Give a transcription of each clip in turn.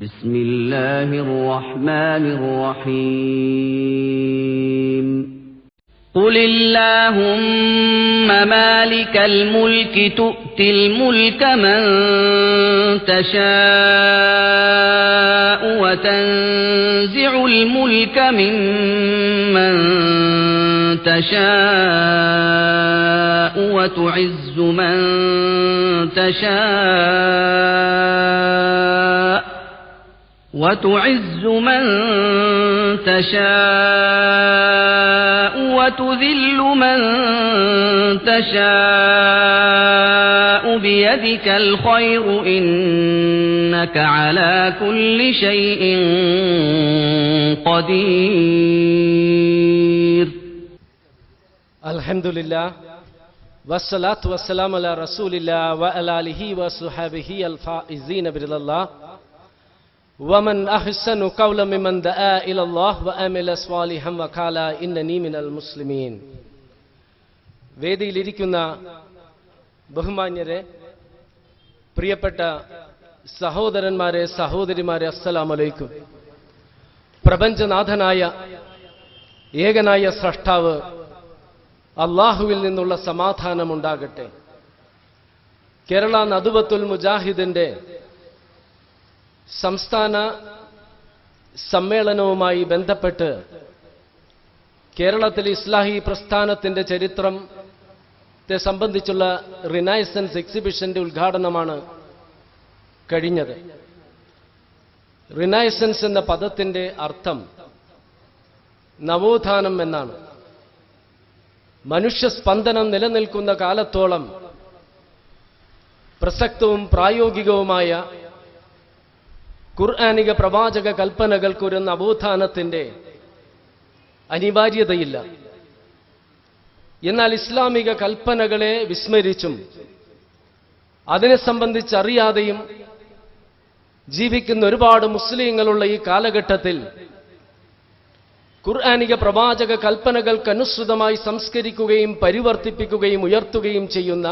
بسم الله الرحمن الرحيم قل اللهم مالك الملك تؤتي الملك من تشاء وتنزع الملك ممن تشاء وتعز من تشاء وتذل من تشاء بيدك الخير إنك على كل شيء قدير الحمد لله والصلاة والسلام على رسول الله وعلى آله وصحبه الفائزين برضا الله ومن أحسن قولا ممن دعا إلى الله وعمل صالحا وقال إنني من المسلمين. വേദിയിലിരിക്കുന്ന ബഹുമാന്യരെ, പ്രിയപ്പെട്ട സഹോദരന്മാരെ, സഹോദരിമാരെ, അസ്സലാമു അലൈക്കും. പ്രപഞ്ചനാഥനായ ഏകനായ സ്രഷ്ടാവ് അല്ലാഹുവിൽ നിന്നുള്ള സമാധാനമുണ്ടാകട്ടെ. കേരള നദുവത്തുൽ മുജാഹിദിന്റെ സംസ്ഥാന സമ്മേളനവുമായി ബന്ധപ്പെട്ട് കേരളത്തിൽ ഇസ്ലാഹി പ്രസ്ഥാനത്തിന്റെ ചരിത്രത്തെ സംബന്ധിച്ചുള്ള റിനൈസൻസ് എക്സിബിഷന്റെ ഉദ്ഘാടനമാണ് കഴിഞ്ഞത്. റിനൈസൻസ് എന്ന പദത്തിന്റെ അർത്ഥം നവോത്ഥാനം എന്നാണ്. മനുഷ്യ സ്പന്ദനം നിലനിൽക്കുന്ന കാലത്തോളം പ്രസക്തവും പ്രായോഗികവുമായ ഖുർആനിക പ്രവാചക കൽപ്പനകൾക്കൊരു നവോത്ഥാനത്തിന്റെ അനിവാര്യതയില്ല. എന്നാൽ ഇസ്ലാമിക കൽപ്പനകളെ വിസ്മരിച്ചും അതിനെ സംബന്ധിച്ചറിയാതെയും ജീവിക്കുന്ന ഒരുപാട് മുസ്ലിങ്ങളുള്ള ഈ കാലഘട്ടത്തിൽ ഖുർആനിക പ്രവാചക കൽപ്പനകൾക്കനുസൃതമായി സംസ്കരിക്കുകയും പരിവർത്തിപ്പിക്കുകയും ഉയർത്തുകയും ചെയ്യുന്ന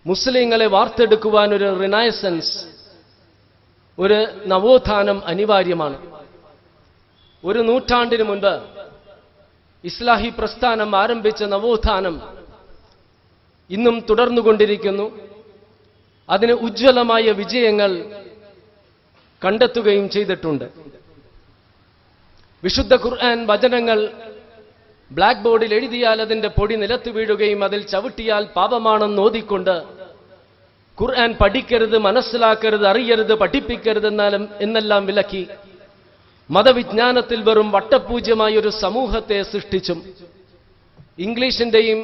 മുസ്ലിങ്ങളെ വാർത്തെടുക്കുവാൻ ഒരു റിനൈസൻസ്, ഒരു നവോത്ഥാനം അനിവാര്യമാണ്. ഒരു നൂറ്റാണ്ടിന് മുൻപ് ഇസ്ലാഹി പ്രസ്ഥാനം ആരംഭിച്ച നവോത്ഥാനം ഇന്നും തുടർന്നുകൊണ്ടിരിക്കുന്നു. അതിന് ഉജ്ജ്വലമായ വിജയങ്ങൾ കണ്ടെത്തുകയും ചെയ്തിട്ടുണ്ട്. വിശുദ്ധ ഖുർആൻ വചനങ്ങൾ ബ്ലാക്ക് ബോർഡിൽ എഴുതിയാൽ അതിന്റെ പൊടി നിലത്ത് വീഴുകയും അതിൽ ചവിട്ടിയാൽ പാപമാണെന്ന് ഓതിക്കൊണ്ട് ഖുർആൻ പഠിക്കരുത്, മനസ്സിലാക്കരുത്, അറിയരുത്, പഠിപ്പിക്കരുത് എന്നെല്ലാം വിലക്കി മതവിജ്ഞാനത്തിൽ വെറും വട്ടപൂജ്യമായ ഒരു സമൂഹത്തെ സൃഷ്ടിച്ചും ഇംഗ്ലീഷിന്റെയും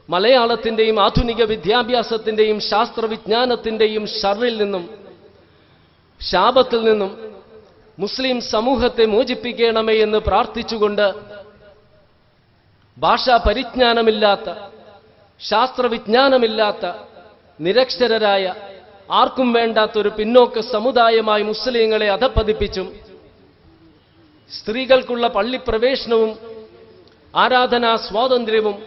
മലയാളത്തിന്റെയും ആധുനിക വിദ്യാഭ്യാസത്തിന്റെയും ശാസ്ത്രവിജ്ഞാനത്തിന്റെയും ഷർറിൽ നിന്നും, ശാപത്തിൽ നിന്നും മുസ്ലിം സമൂഹത്തെ മോചിപ്പിക്കണമേ എന്ന് പ്രാർത്ഥിച്ചുകൊണ്ട് ഭാഷാ പരിജ്ഞാനമില്ലാത്ത, ശാസ്ത്രവിജ്ഞാനമില്ലാത്ത, നിരക്ഷരരായ, ആർക്കും വേണ്ടാത്തൊരു പിന്നോക്ക സമുദായമായി മുസ്ലിങ്ങളെ അധപ്പതിപ്പിച്ചും സ്ത്രീകൾക്കുള്ള പള്ളിപ്രവേശനവും ആരാധനാ സ്വാതന്ത്ര്യവും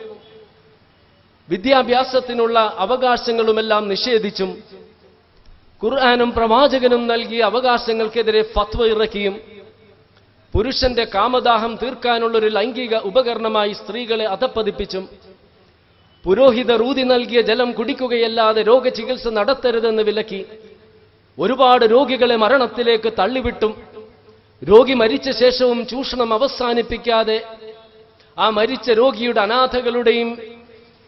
വിദ്യാഭ്യാസത്തിനുള്ള അവകാശങ്ങളുമെല്ലാം നിഷേധിച്ചും ഖുർആനും പ്രവാചകനും നൽകിയ അവകാശങ്ങൾക്കെതിരെ ഫത്വ ഇറക്കിയും പുരുഷന്റെ കാമദാഹം തീർക്കാനുള്ളൊരു ലൈംഗിക ഉപകരണമായി സ്ത്രീകളെ അധപ്പതിപ്പിച്ചും പുരോഹിതർ ഊതി നൽകിയ ജലം കുടിക്കുകയല്ലാതെ രോഗചികിത്സ നടത്തരുതെന്ന് വിലക്കി ഒരുപാട് രോഗികളെ മരണത്തിലേക്ക് തള്ളിവിട്ടും രോഗി മരിച്ച ശേഷവും ചൂഷണം അവസാനിപ്പിക്കാതെ ആ മരിച്ച രോഗിയുടെ അനാഥകളുടെയും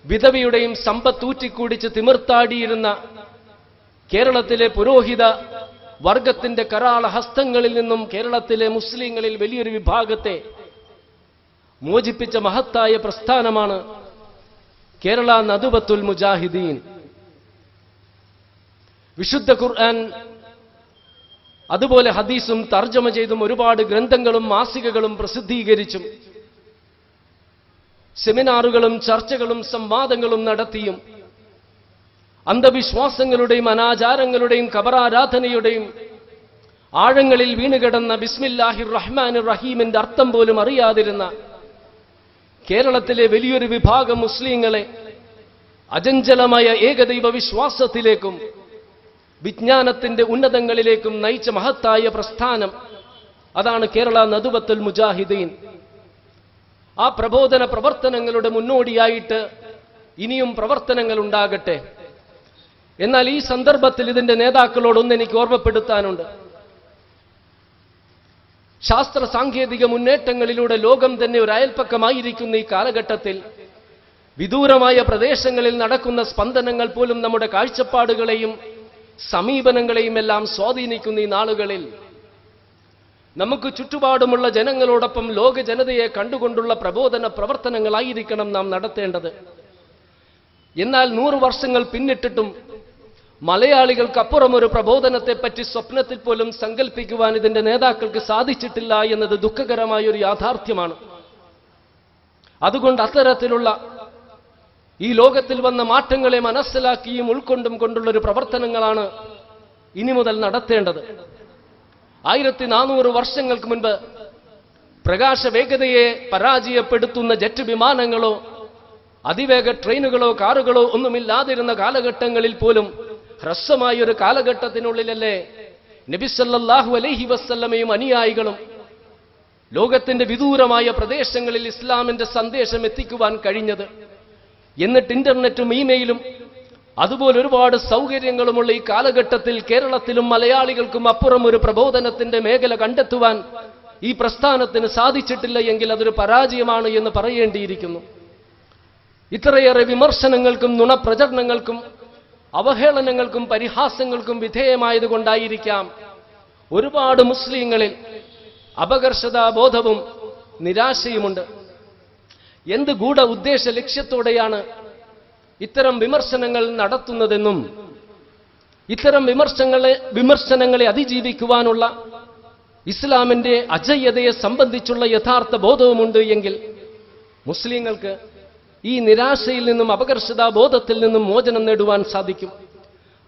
വിധവയുടെയും സമ്പത്തൂറ്റിക്കൂടിച്ച് തിമിർത്താടിയിരുന്ന കേരളത്തിലെ പുരോഹിത വർഗത്തിന്റെ കരാള ഹസ്തങ്ങളിൽ നിന്നും കേരളത്തിലെ മുസ്ലിങ്ങളിൽ വലിയൊരു വിഭാഗത്തെ മോചിപ്പിച്ച മഹത്തായ പ്രസ്ഥാനമാണ് കേരള നദുവത്തുൽ മുജാഹിദീൻ. വിശുദ്ധ ഖുർആൻ അതുപോലെ ഹദീസും തർജ്ജമ ചെയ്തും ഒരുപാട് ഗ്രന്ഥങ്ങളും മാസികകളും പ്രസിദ്ധീകരിച്ചും സെമിനാറുകളും ചർച്ചകളും സംവാദങ്ങളും നടത്തിയും അന്ധവിശ്വാസങ്ങളുടെയും അനാചാരങ്ങളുടെയും ഖബറാരാധനയുടെയും ആഴങ്ങളിൽ വീണുകിടന്ന ബിസ്മില്ലാഹിർ റഹ്മാനിർ റഹീമിന്റെ അർത്ഥം പോലും അറിയാതിരുന്ന കേരളത്തിലെ വലിയൊരു വിഭാഗം മുസ്ലിങ്ങളെ അചഞ്ചലമായ ഏകദൈവ വിശ്വാസത്തിലേക്കും വിജ്ഞാനത്തിന്റെ ഉന്നതങ്ങളിലേക്കും നയിച്ച മഹത്തായ പ്രസ്ഥാനം, അതാണ് കേരള നദുവത്തുൽ മുജാഹിദീൻ. ആ പ്രബോധന പ്രവർത്തനങ്ങളുടെ മുന്നോടിയായിട്ട് ഇനിയും പ്രവർത്തനങ്ങൾ ഉണ്ടാകട്ടെ. എന്നാൽ ഈ സന്ദർഭത്തിൽ ഇതിന്റെ നേതാക്കളോടൊന്ന് എനിക്ക് ഓർമ്മപ്പെടുത്താനുണ്ട്. ശാസ്ത്ര സാങ്കേതിക മുന്നേറ്റങ്ങളിലൂടെ ലോകം തന്നെ ഒരു അയൽപ്പക്കമായിരിക്കുന്ന ഈ കാലഘട്ടത്തിൽ വിദൂരമായ പ്രദേശങ്ങളിൽ നടക്കുന്ന സ്പന്ദനങ്ങൾ പോലും നമ്മുടെ കാഴ്ചപ്പാടുകളെയും സമീപനങ്ങളെയും എല്ലാം സ്വാധീനിക്കുന്ന ഈ നാളുകളിൽ നമുക്ക് ചുറ്റുപാടുമുള്ള ജനങ്ങളോടൊപ്പം ലോക ജനതയെ കണ്ടുകൊണ്ടുള്ള പ്രബോധന പ്രവർത്തനങ്ങളായിരിക്കണം നാം നടത്തേണ്ടത്. എന്നാൽ 100 വർഷങ്ങൾ പിന്നിട്ടിട്ടും മലയാളികൾക്കപ്പുറം ഒരു പ്രബോധനത്തെപ്പറ്റി സ്വപ്നത്തിൽ പോലും സങ്കല്പിക്കുവാൻ ഇതിന്റെ നേതാക്കൾക്ക് സാധിച്ചിട്ടില്ല എന്നത് ദുഃഖകരമായ ഒരു യാഥാർത്ഥ്യമാണ്. അതുകൊണ്ട് അത്തരത്തിലുള്ള ഈ ലോകത്തിൽ വന്ന മാറ്റങ്ങളെ മനസ്സിലാക്കിയും ഉൾക്കൊണ്ടും കൊണ്ടുള്ളൊരു പ്രവർത്തനങ്ങളാണ് ഇനി മുതൽ നടത്തേണ്ടത്. 1400 വർഷങ്ങൾക്ക് മുൻപ് പ്രകാശവേഗതയെ പരാജയപ്പെടുത്തുന്ന ജെറ്റ് വിമാനങ്ങളോ അതിവേഗ ട്രെയിനുകളോ കാറുകളോ ഒന്നുമില്ലാതിരുന്ന കാലഘട്ടങ്ങളിൽ പോലും ഹ്രസ്വമായ ഒരു കാലഘട്ടത്തിനുള്ളിലല്ലേ നബി സല്ലല്ലാഹു അലൈഹി വസല്ലമയും അനുയായികളും ലോകത്തിന്റെ വിദൂരമായ പ്രദേശങ്ങളിൽ ഇസ്ലാമിന്റെ സന്ദേശം എത്തിക്കുവാൻ കഴിഞ്ഞത്. എന്നിട്ട് ഇന്റർനെറ്റും ഇമെയിലും അതുപോലെ ഒരുപാട് സൗകര്യങ്ങളുമുള്ള ഈ കാലഘട്ടത്തിൽ കേരളത്തിലും മലയാളികൾക്കും അപ്പുറം ഒരു പ്രബോധനത്തിന്റെ മേഖല കണ്ടെത്തുവാൻ ഈ പ്രസ്ഥാനത്തിന് സാധിച്ചിട്ടില്ല എങ്കിൽ അതൊരു പരാജയമാണ് എന്ന് പറയേണ്ടിയിരിക്കുന്നു. ഇത്രയേറെ വിമർശനങ്ങൾക്കും നുണപ്രചരണങ്ങൾക്കും അവഹേളനങ്ങൾക്കും പരിഹാസങ്ങൾക്കും വിധേയമായതുകൊണ്ടായിരിക്കാം ഒരുപാട് മുസ്ലിങ്ങളിൽ അപകർഷതാബോധവും നിരാശയുമുണ്ട്. എന്ത് ഗൂഢ ഉദ്ദേശ ലക്ഷ്യത്തോടെയാണ് ഇത്തരം വിമർശനങ്ങൾ നടത്തുന്നതെന്നും ഇത്തരം വിമർശനങ്ങളെ അതിജീവിക്കുവാനുള്ള ഇസ്ലാമിന്റെ അജയ്യതയെ സംബന്ധിച്ചുള്ള യഥാർത്ഥ ബോധവുമുണ്ട് എങ്കിൽ മുസ്ലിങ്ങൾക്ക് ഈ നിരാശയിൽ നിന്നും അപകർഷതാബോധത്തിൽ നിന്നും മോചനം നേടുവാൻ സാധിക്കും.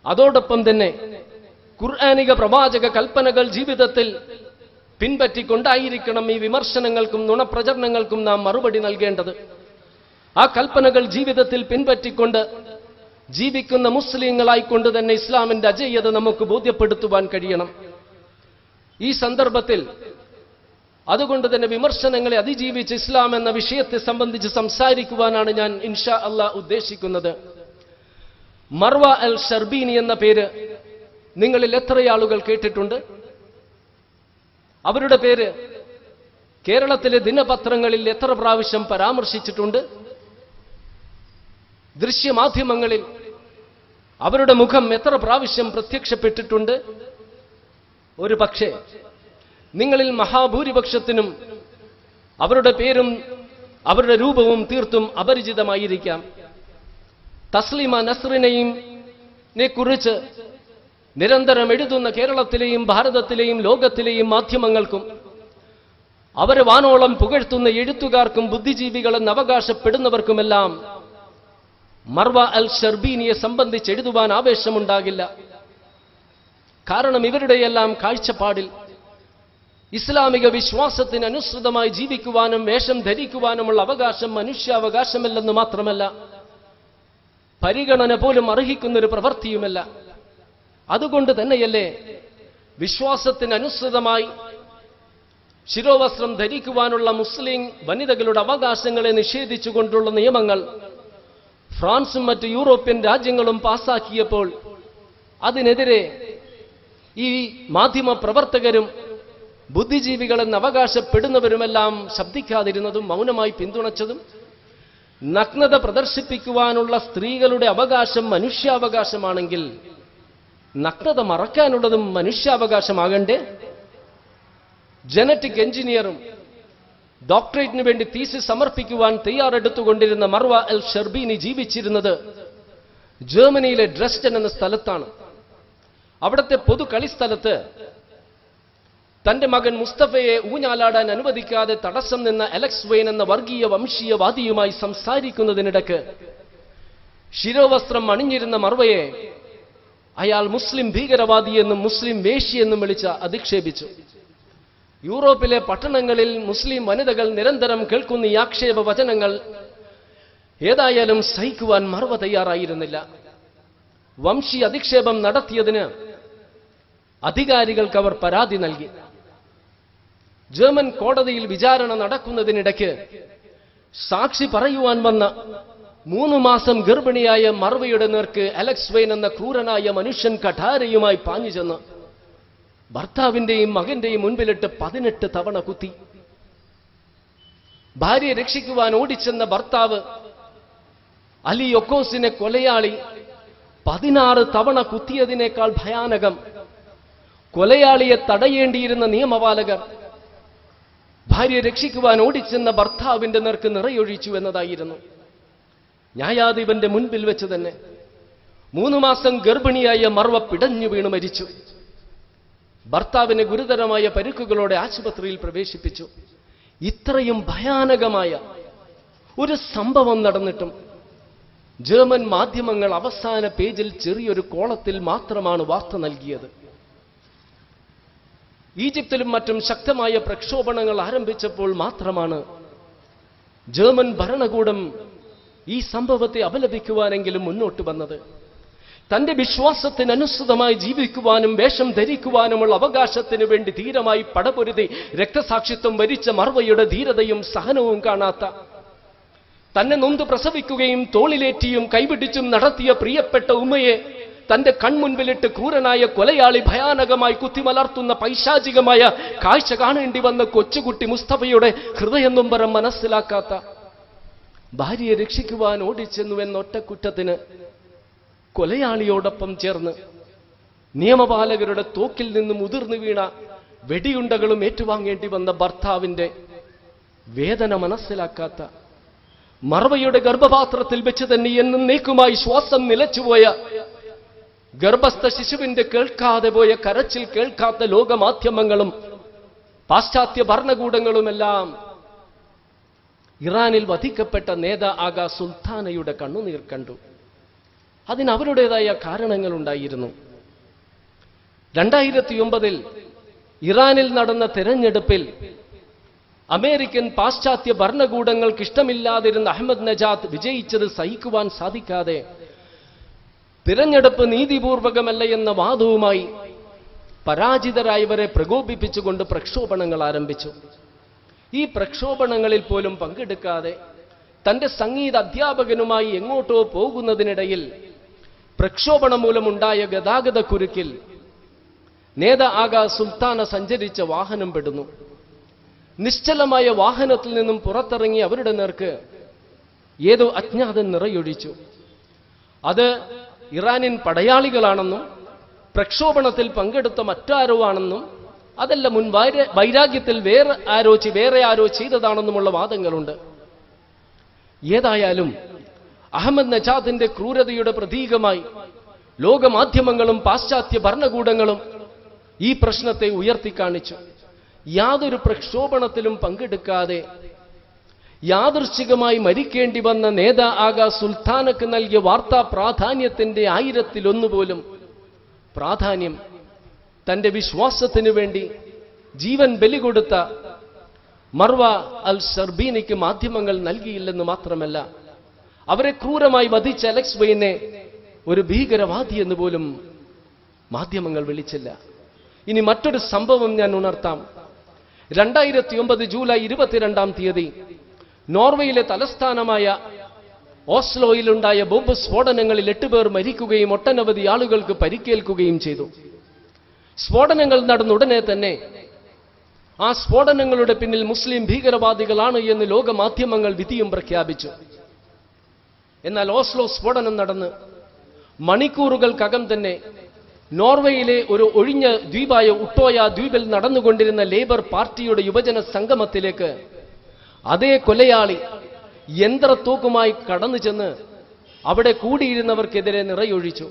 അതോടൊപ്പം തന്നെ ഖുർആനിക പ്രവാചക കൽപ്പനകൾ ജീവിതത്തിൽ പിൻപറ്റിക്കൊണ്ടായിരിക്കണം ഈ വിമർശനങ്ങൾക്കും നുണപ്രചരണങ്ങൾക്കും നാം മറുപടി നൽകേണ്ടത്. ആ കൽപ്പനകൾ ജീവിതത്തിൽ പിൻപറ്റിക്കൊണ്ട് ജീവിക്കുന്ന മുസ്ലിങ്ങളായിക്കൊണ്ട് തന്നെ ഇസ്ലാമിന്റെ അജയ്യത നമുക്ക് ബോധ്യപ്പെടുത്തുവാൻ കഴിയണം. ഈ സന്ദർഭത്തിൽ അതുകൊണ്ട് തന്നെ വിമർശനങ്ങളെ അതിജീവിച്ച് ഇസ്ലാം എന്ന വിഷയത്തെ സംബന്ധിച്ച് സംസാരിക്കുവാനാണ് ഞാൻ ഇൻഷാ അല്ലാഹ് ഉദ്ദേശിക്കുന്നത്. മർവ അൽ ഷർബീനി എന്ന പേര് നിങ്ങളിൽ എത്രയാളുകൾ കേട്ടിട്ടുണ്ട്? അവരുടെ പേര് കേരളത്തിലെ ദിനപത്രങ്ങളിൽ എത്ര പ്രാവശ്യം പരാമർശിച്ചിട്ടുണ്ട്? ദൃശ്യമാധ്യമങ്ങളിൽ അവരുടെ മുഖം എത്ര പ്രാവശ്യം പ്രത്യക്ഷപ്പെട്ടിട്ടുണ്ട്? ഒരു പക്ഷേ നിങ്ങളിൽ മഹാഭൂരിപക്ഷത്തിനും അവരുടെ പേരും അവരുടെ രൂപവും തീർത്തും അപരിചിതമായിരിക്കാം. തസ്ലിമ നസ്റിനെയും കുറിച്ച് നിരന്തരം എഴുതുന്ന കേരളത്തിലെയും ഭാരതത്തിലെയും ലോകത്തിലെയും മാധ്യമങ്ങൾക്കും അവരെ വാനോളം പുകഴ്ത്തുന്ന എഴുത്തുകാർക്കും ബുദ്ധിജീവികളെന്ന് അവകാശപ്പെടുന്നവർക്കുമെല്ലാം മർവ അൽ ഷർബീനിയെ സംബന്ധിച്ച് എഴുതുവാൻ ആവേശമുണ്ടാകില്ല. കാരണം ഇവരുടെയെല്ലാം കാഴ്ചപ്പാടിൽ ഇസ്ലാമിക വിശ്വാസത്തിന് അനുസൃതമായി ജീവിക്കുവാനും വേഷം ധരിക്കുവാനുമുള്ള അവകാശം മനുഷ്യാവകാശമല്ലെന്ന് മാത്രമല്ല, പരിഗണന പോലും അർഹിക്കുന്നൊരു പ്രവൃത്തിയുമല്ല. അതുകൊണ്ട് തന്നെയല്ലേ വിശ്വാസത്തിന് അനുസൃതമായി ശിരോവസ്ത്രം ധരിക്കുവാനുള്ള മുസ്ലിം വനിതകളുടെ അവകാശങ്ങളെ നിഷേധിച്ചുകൊണ്ടുള്ള നിയമങ്ങൾ ഫ്രാൻസും മറ്റ് യൂറോപ്യൻ രാജ്യങ്ങളും പാസാക്കിയപ്പോൾ അതിനെതിരെ ഈ മാധ്യമ പ്രവർത്തകരും ബുദ്ധിജീവികളെന്ന് അവകാശപ്പെടുന്നവരുമെല്ലാം ശബ്ദിക്കാതിരുന്നതും മൗനമായി പിന്തുണച്ചതും നഗ്നത പ്രദർശിപ്പിക്കുവാനുള്ള സ്ത്രീകളുടെ അവകാശം മനുഷ്യാവകാശമാണെങ്കിൽ നഗ്നത മറക്കാനുള്ളതും മനുഷ്യാവകാശമാകണ്ടേ? ജനറ്റിക് എഞ്ചിനീയറും ഡോക്ടറേറ്റിന് വേണ്ടി തീസിസ് സമർപ്പിക്കുവാൻ തയ്യാറെടുത്തുകൊണ്ടിരുന്ന മർവ അൽ ഷർബീനി ജീവിച്ചിരുന്നത് ജർമ്മനിയിലെ ഡ്രെസ്ഡൻ എന്ന സ്ഥലത്താണ്. അവിടുത്തെ പൊതു കളിസ്ഥലത്ത് തന്റെ മകൻ മുസ്തഫയെ ഊഞ്ഞാലാടാൻ അനുവദിക്കാതെ തടസ്സം നിന്ന അലക്സ് വെയിൻ എന്ന വർഗീയ വംശീയവാദിയുമായി സംസാരിക്കുന്നതിനിടക്ക് ശിരോവസ്ത്രം അണിഞ്ഞിരുന്ന മർവയെ അയാൾ മുസ്ലിം ഭീകരവാദിയെന്നും മുസ്ലിം വേശ്യയെന്നും വിളിച്ച് അധിക്ഷേപിച്ചു. യൂറോപ്പിലെ പട്ടണങ്ങളിൽ മുസ്ലിം വനിതകൾ നിരന്തരം കേൾക്കുന്ന ഈ ആക്ഷേപ വചനങ്ങൾ ഏതായാലും സഹിക്കുവാൻ മർവ തയ്യാറായിരുന്നില്ല. വംശീയ അധിക്ഷേപം നടത്തിയതിന് അധികാരികൾക്ക് അവർ പരാതി നൽകി. ജർമ്മൻ കോടതിയിൽ വിചാരണ നടക്കുന്നതിനിടയ്ക്ക് സാക്ഷി പറയുവാൻ വന്ന 3 മാസം ഗർഭിണിയായ മർവയുടെ നേർക്ക് അലക്സ് വെയ്ൻ എന്ന ക്രൂരനായ മനുഷ്യൻ കഠാരയുമായി പാഞ്ഞു ചെന്ന് ഭർത്താവിന്റെയും മകന്റെയും മുൻപിലിട്ട് 18 തവണ കുത്തി. ഭാര്യയെ രക്ഷിക്കുവാൻ ഓടിച്ചെന്ന ഭർത്താവ് അലി യൊക്കോസിനെ കൊലയാളി 16 തവണ കുത്തിയതിനേക്കാൾ ഭയാനകം കൊലയാളിയെ തടയേണ്ടിയിരുന്ന നിയമപാലകർ ഭാര്യയെ രക്ഷിക്കുവാൻ ഓടിച്ചെന്ന ഭർത്താവിന്റെ നേർക്ക് നിറയൊഴിച്ചു എന്നതായിരുന്നു. ന്യായാധിപന്റെ മുൻപിൽ വെച്ച് തന്നെ 3 മാസം ഗർഭിണിയായ മർവ പിടഞ്ഞു വീണു മരിച്ചു. ഭർത്താവിനെ ഗുരുതരമായ പരിക്കുകളോടെ ആശുപത്രിയിൽ പ്രവേശിപ്പിച്ചു. ഇത്രയും ഭയാനകമായ ഒരു സംഭവം നടന്നിട്ടും ജർമ്മൻ മാധ്യമങ്ങൾ അവസാന പേജിൽ ചെറിയൊരു കോളത്തിൽ മാത്രമാണ് വാർത്ത നൽകിയത്. ഈജിപ്തിലും മറ്റും ശക്തമായ പ്രക്ഷോഭണങ്ങൾ ആരംഭിച്ചപ്പോൾ മാത്രമാണ് ജർമ്മൻ ഭരണകൂടം ഈ സംഭവത്തെ അപലപിക്കുവാനെങ്കിലും മുന്നോട്ട് വന്നത്. തന്റെ വിശ്വാസത്തിനനുസൃതമായി ജീവിക്കുവാനും വേഷം ധരിക്കുവാനുമുള്ള അവകാശത്തിനു വേണ്ടി ധീരമായി പടപൊരുതി രക്തസാക്ഷിത്വം വരിച്ച മർവയുടെ ധീരതയും സഹനവും കാണാത്ത, തന്നെ നൊന്ത് പ്രസവിക്കുകയും തോളിലേറ്റിയും കൈപിടിച്ചും നടത്തിയ പ്രിയപ്പെട്ട ഉമ്മയെ തന്റെ കൺമുൻപിലിട്ട് ക്രൂരനായ കൊലയാളി ഭയാനകമായി കുത്തിമലർത്തുന്ന പൈശാചികമായ കാഴ്ച കാണേണ്ടി വന്ന കൊച്ചുകുട്ടി മുസ്തഫയുടെ ഹൃദയനൊമ്പരം മനസ്സിലാക്കാത്ത, ഭാര്യയെ രക്ഷിക്കുവാൻ ഓടിച്ചെന്നുവെന്നൊറ്റ കുറ്റത്തിന് കൊലയാളിയോടൊപ്പം ചേർന്ന് നിയമപാലകരുടെ തോക്കിൽ നിന്നും ഉതിർന്നു വീണ വെടിയുണ്ടകളും ഏറ്റുവാങ്ങേണ്ടി വന്ന ഭർത്താവിന്റെ വേദന മനസ്സിലാക്കാത്ത, മർവയുടെ ഗർഭപാത്രത്തിൽ വെച്ച് തന്നെ എന്നേക്കുമായി ശ്വാസം നിലച്ചുപോയ ഗർഭസ്ഥ ശിശുവിന്റെ കേൾക്കാതെ പോയ കരച്ചിൽ കേൾക്കാത്ത ലോകമാധ്യമങ്ങളും പാശ്ചാത്യ ഭരണകൂടങ്ങളുമെല്ലാം ഇറാനിൽ വധിക്കപ്പെട്ട നേതാ ആഗാ സുൽത്താനയുടെ കണ്ണുനീർ കണ്ടു. അതിന് അവരുടേതായ കാരണങ്ങളുണ്ടായിരുന്നു. 2009 ഇറാനിൽ നടന്ന തെരഞ്ഞെടുപ്പിൽ അമേരിക്കൻ പാശ്ചാത്യ ഭരണകൂടങ്ങൾക്ക് ഇഷ്ടമില്ലാതിരുന്ന അഹമ്മദ് നജാദ് വിജയിച്ചത് സഹിക്കുവാൻ സാധിക്കാതെ തിരഞ്ഞെടുപ്പ് നീതിപൂർവകമല്ല എന്ന വാദവുമായി പരാജിതരായവരെ പ്രകോപിപ്പിച്ചുകൊണ്ട് പ്രക്ഷോഭണങ്ങൾ ആരംഭിച്ചു. ഈ പ്രക്ഷോഭണങ്ങളിൽ പോലും പങ്കെടുക്കാതെ തന്റെ സംഗീത അധ്യാപകനുമായി എങ്ങോട്ടോ പോകുന്നതിനിടയിൽ പ്രക്ഷോഭണം മൂലമുണ്ടായ ഗതാഗത കുരുക്കിൽ നേതാ ആഗാ സുൽത്താന സഞ്ചരിച്ച വാഹനം പെടുന്നു. നിശ്ചലമായ വാഹനത്തിൽ നിന്നും പുറത്തിറങ്ങി അവരുടെ നേർക്ക് ഏതോ അജ്ഞാതൻ നിറയൊഴിച്ചു. അത് ഇറാനിയൻ പടയാളികളാണെന്നും പ്രക്ഷോഭണത്തിൽ പങ്കെടുത്ത മറ്റാരോ ആണെന്നും അതല്ല മുൻ വൈരാഗ്യത്തിൽ വേറെ ആരോ ചെയ്തതാണെന്നുമുള്ള വാദങ്ങളുണ്ട്. ഏതായാലും അഹമ്മദ് നജാദിന്റെ ക്രൂരതയുടെ പ്രതീകമായി ലോകമാധ്യമങ്ങളും പാശ്ചാത്യ ഭരണകൂടങ്ങളും ഈ പ്രശ്നത്തെ ഉയർത്തിക്കാണിച്ചു. യാതൊരു പ്രക്ഷോഭണത്തിലും പങ്കെടുക്കാതെ യാദൃശ്ചികമായി മരിക്കേണ്ടി വന്ന നേതാ ആഗാ സുൽത്താനക്ക് നൽകിയ വാർത്താ പ്രാധാന്യത്തിന്റെ 1000-1 പോലും പ്രാധാന്യം തന്റെ വിശ്വാസത്തിനു വേണ്ടി ജീവൻ ബലി കൊടുത്ത മർവ അൽ ഷർബീനിക്ക് മാധ്യമങ്ങൾ നൽകിയില്ലെന്ന് മാത്രമല്ല, അവരെ ക്രൂരമായി വധിച്ച അലക്സ് വെയ്നെ ഒരു ഭീകരവാദി എന്ന് പോലും മാധ്യമങ്ങൾ വിളിച്ചില്ല. ഇനി മറ്റൊരു സംഭവം ഞാൻ ഉണർത്താം. 2009 ജൂലൈ 22-ാം തീയതി നോർവേയിലെ തലസ്ഥാനമായ ഓസ്ലോയിലുണ്ടായ ബോംബ് സ്ഫോടനങ്ങളിൽ 8 പേർ മരിക്കുകയും ഒട്ടനവധി ആളുകൾക്ക് പരിക്കേൽക്കുകയും ചെയ്തു. സ്ഫോടനങ്ങൾ നടന്ന ഉടനെ തന്നെ ആ സ്ഫോടനങ്ങളുടെ പിന്നിൽ മുസ്ലിം ഭീകരവാദികളാണ് എന്ന് ലോകമാധ്യമങ്ങൾ വിധിയും പ്രഖ്യാപിച്ചു. എന്നാൽ ഓസ്ലോ സ്ഫോടനം നടന്ന് മണിക്കൂറുകൾക്കകം തന്നെ നോർവേയിലെ ഒരു ഒഴിഞ്ഞ ദ്വീപായ ഉട്ടോയ ദ്വീപിൽ നടന്നുകൊണ്ടിരുന്ന ലേബർ പാർട്ടിയുടെ യുവജന സംഗമത്തിലേക്ക് അതേ കൊലയാളി യന്ത്രത്തോക്കുമായി കടന്നു ചെന്ന് അവിടെ കൂടിയിരുന്നവർക്കെതിരെ നിറയൊഴിച്ചു.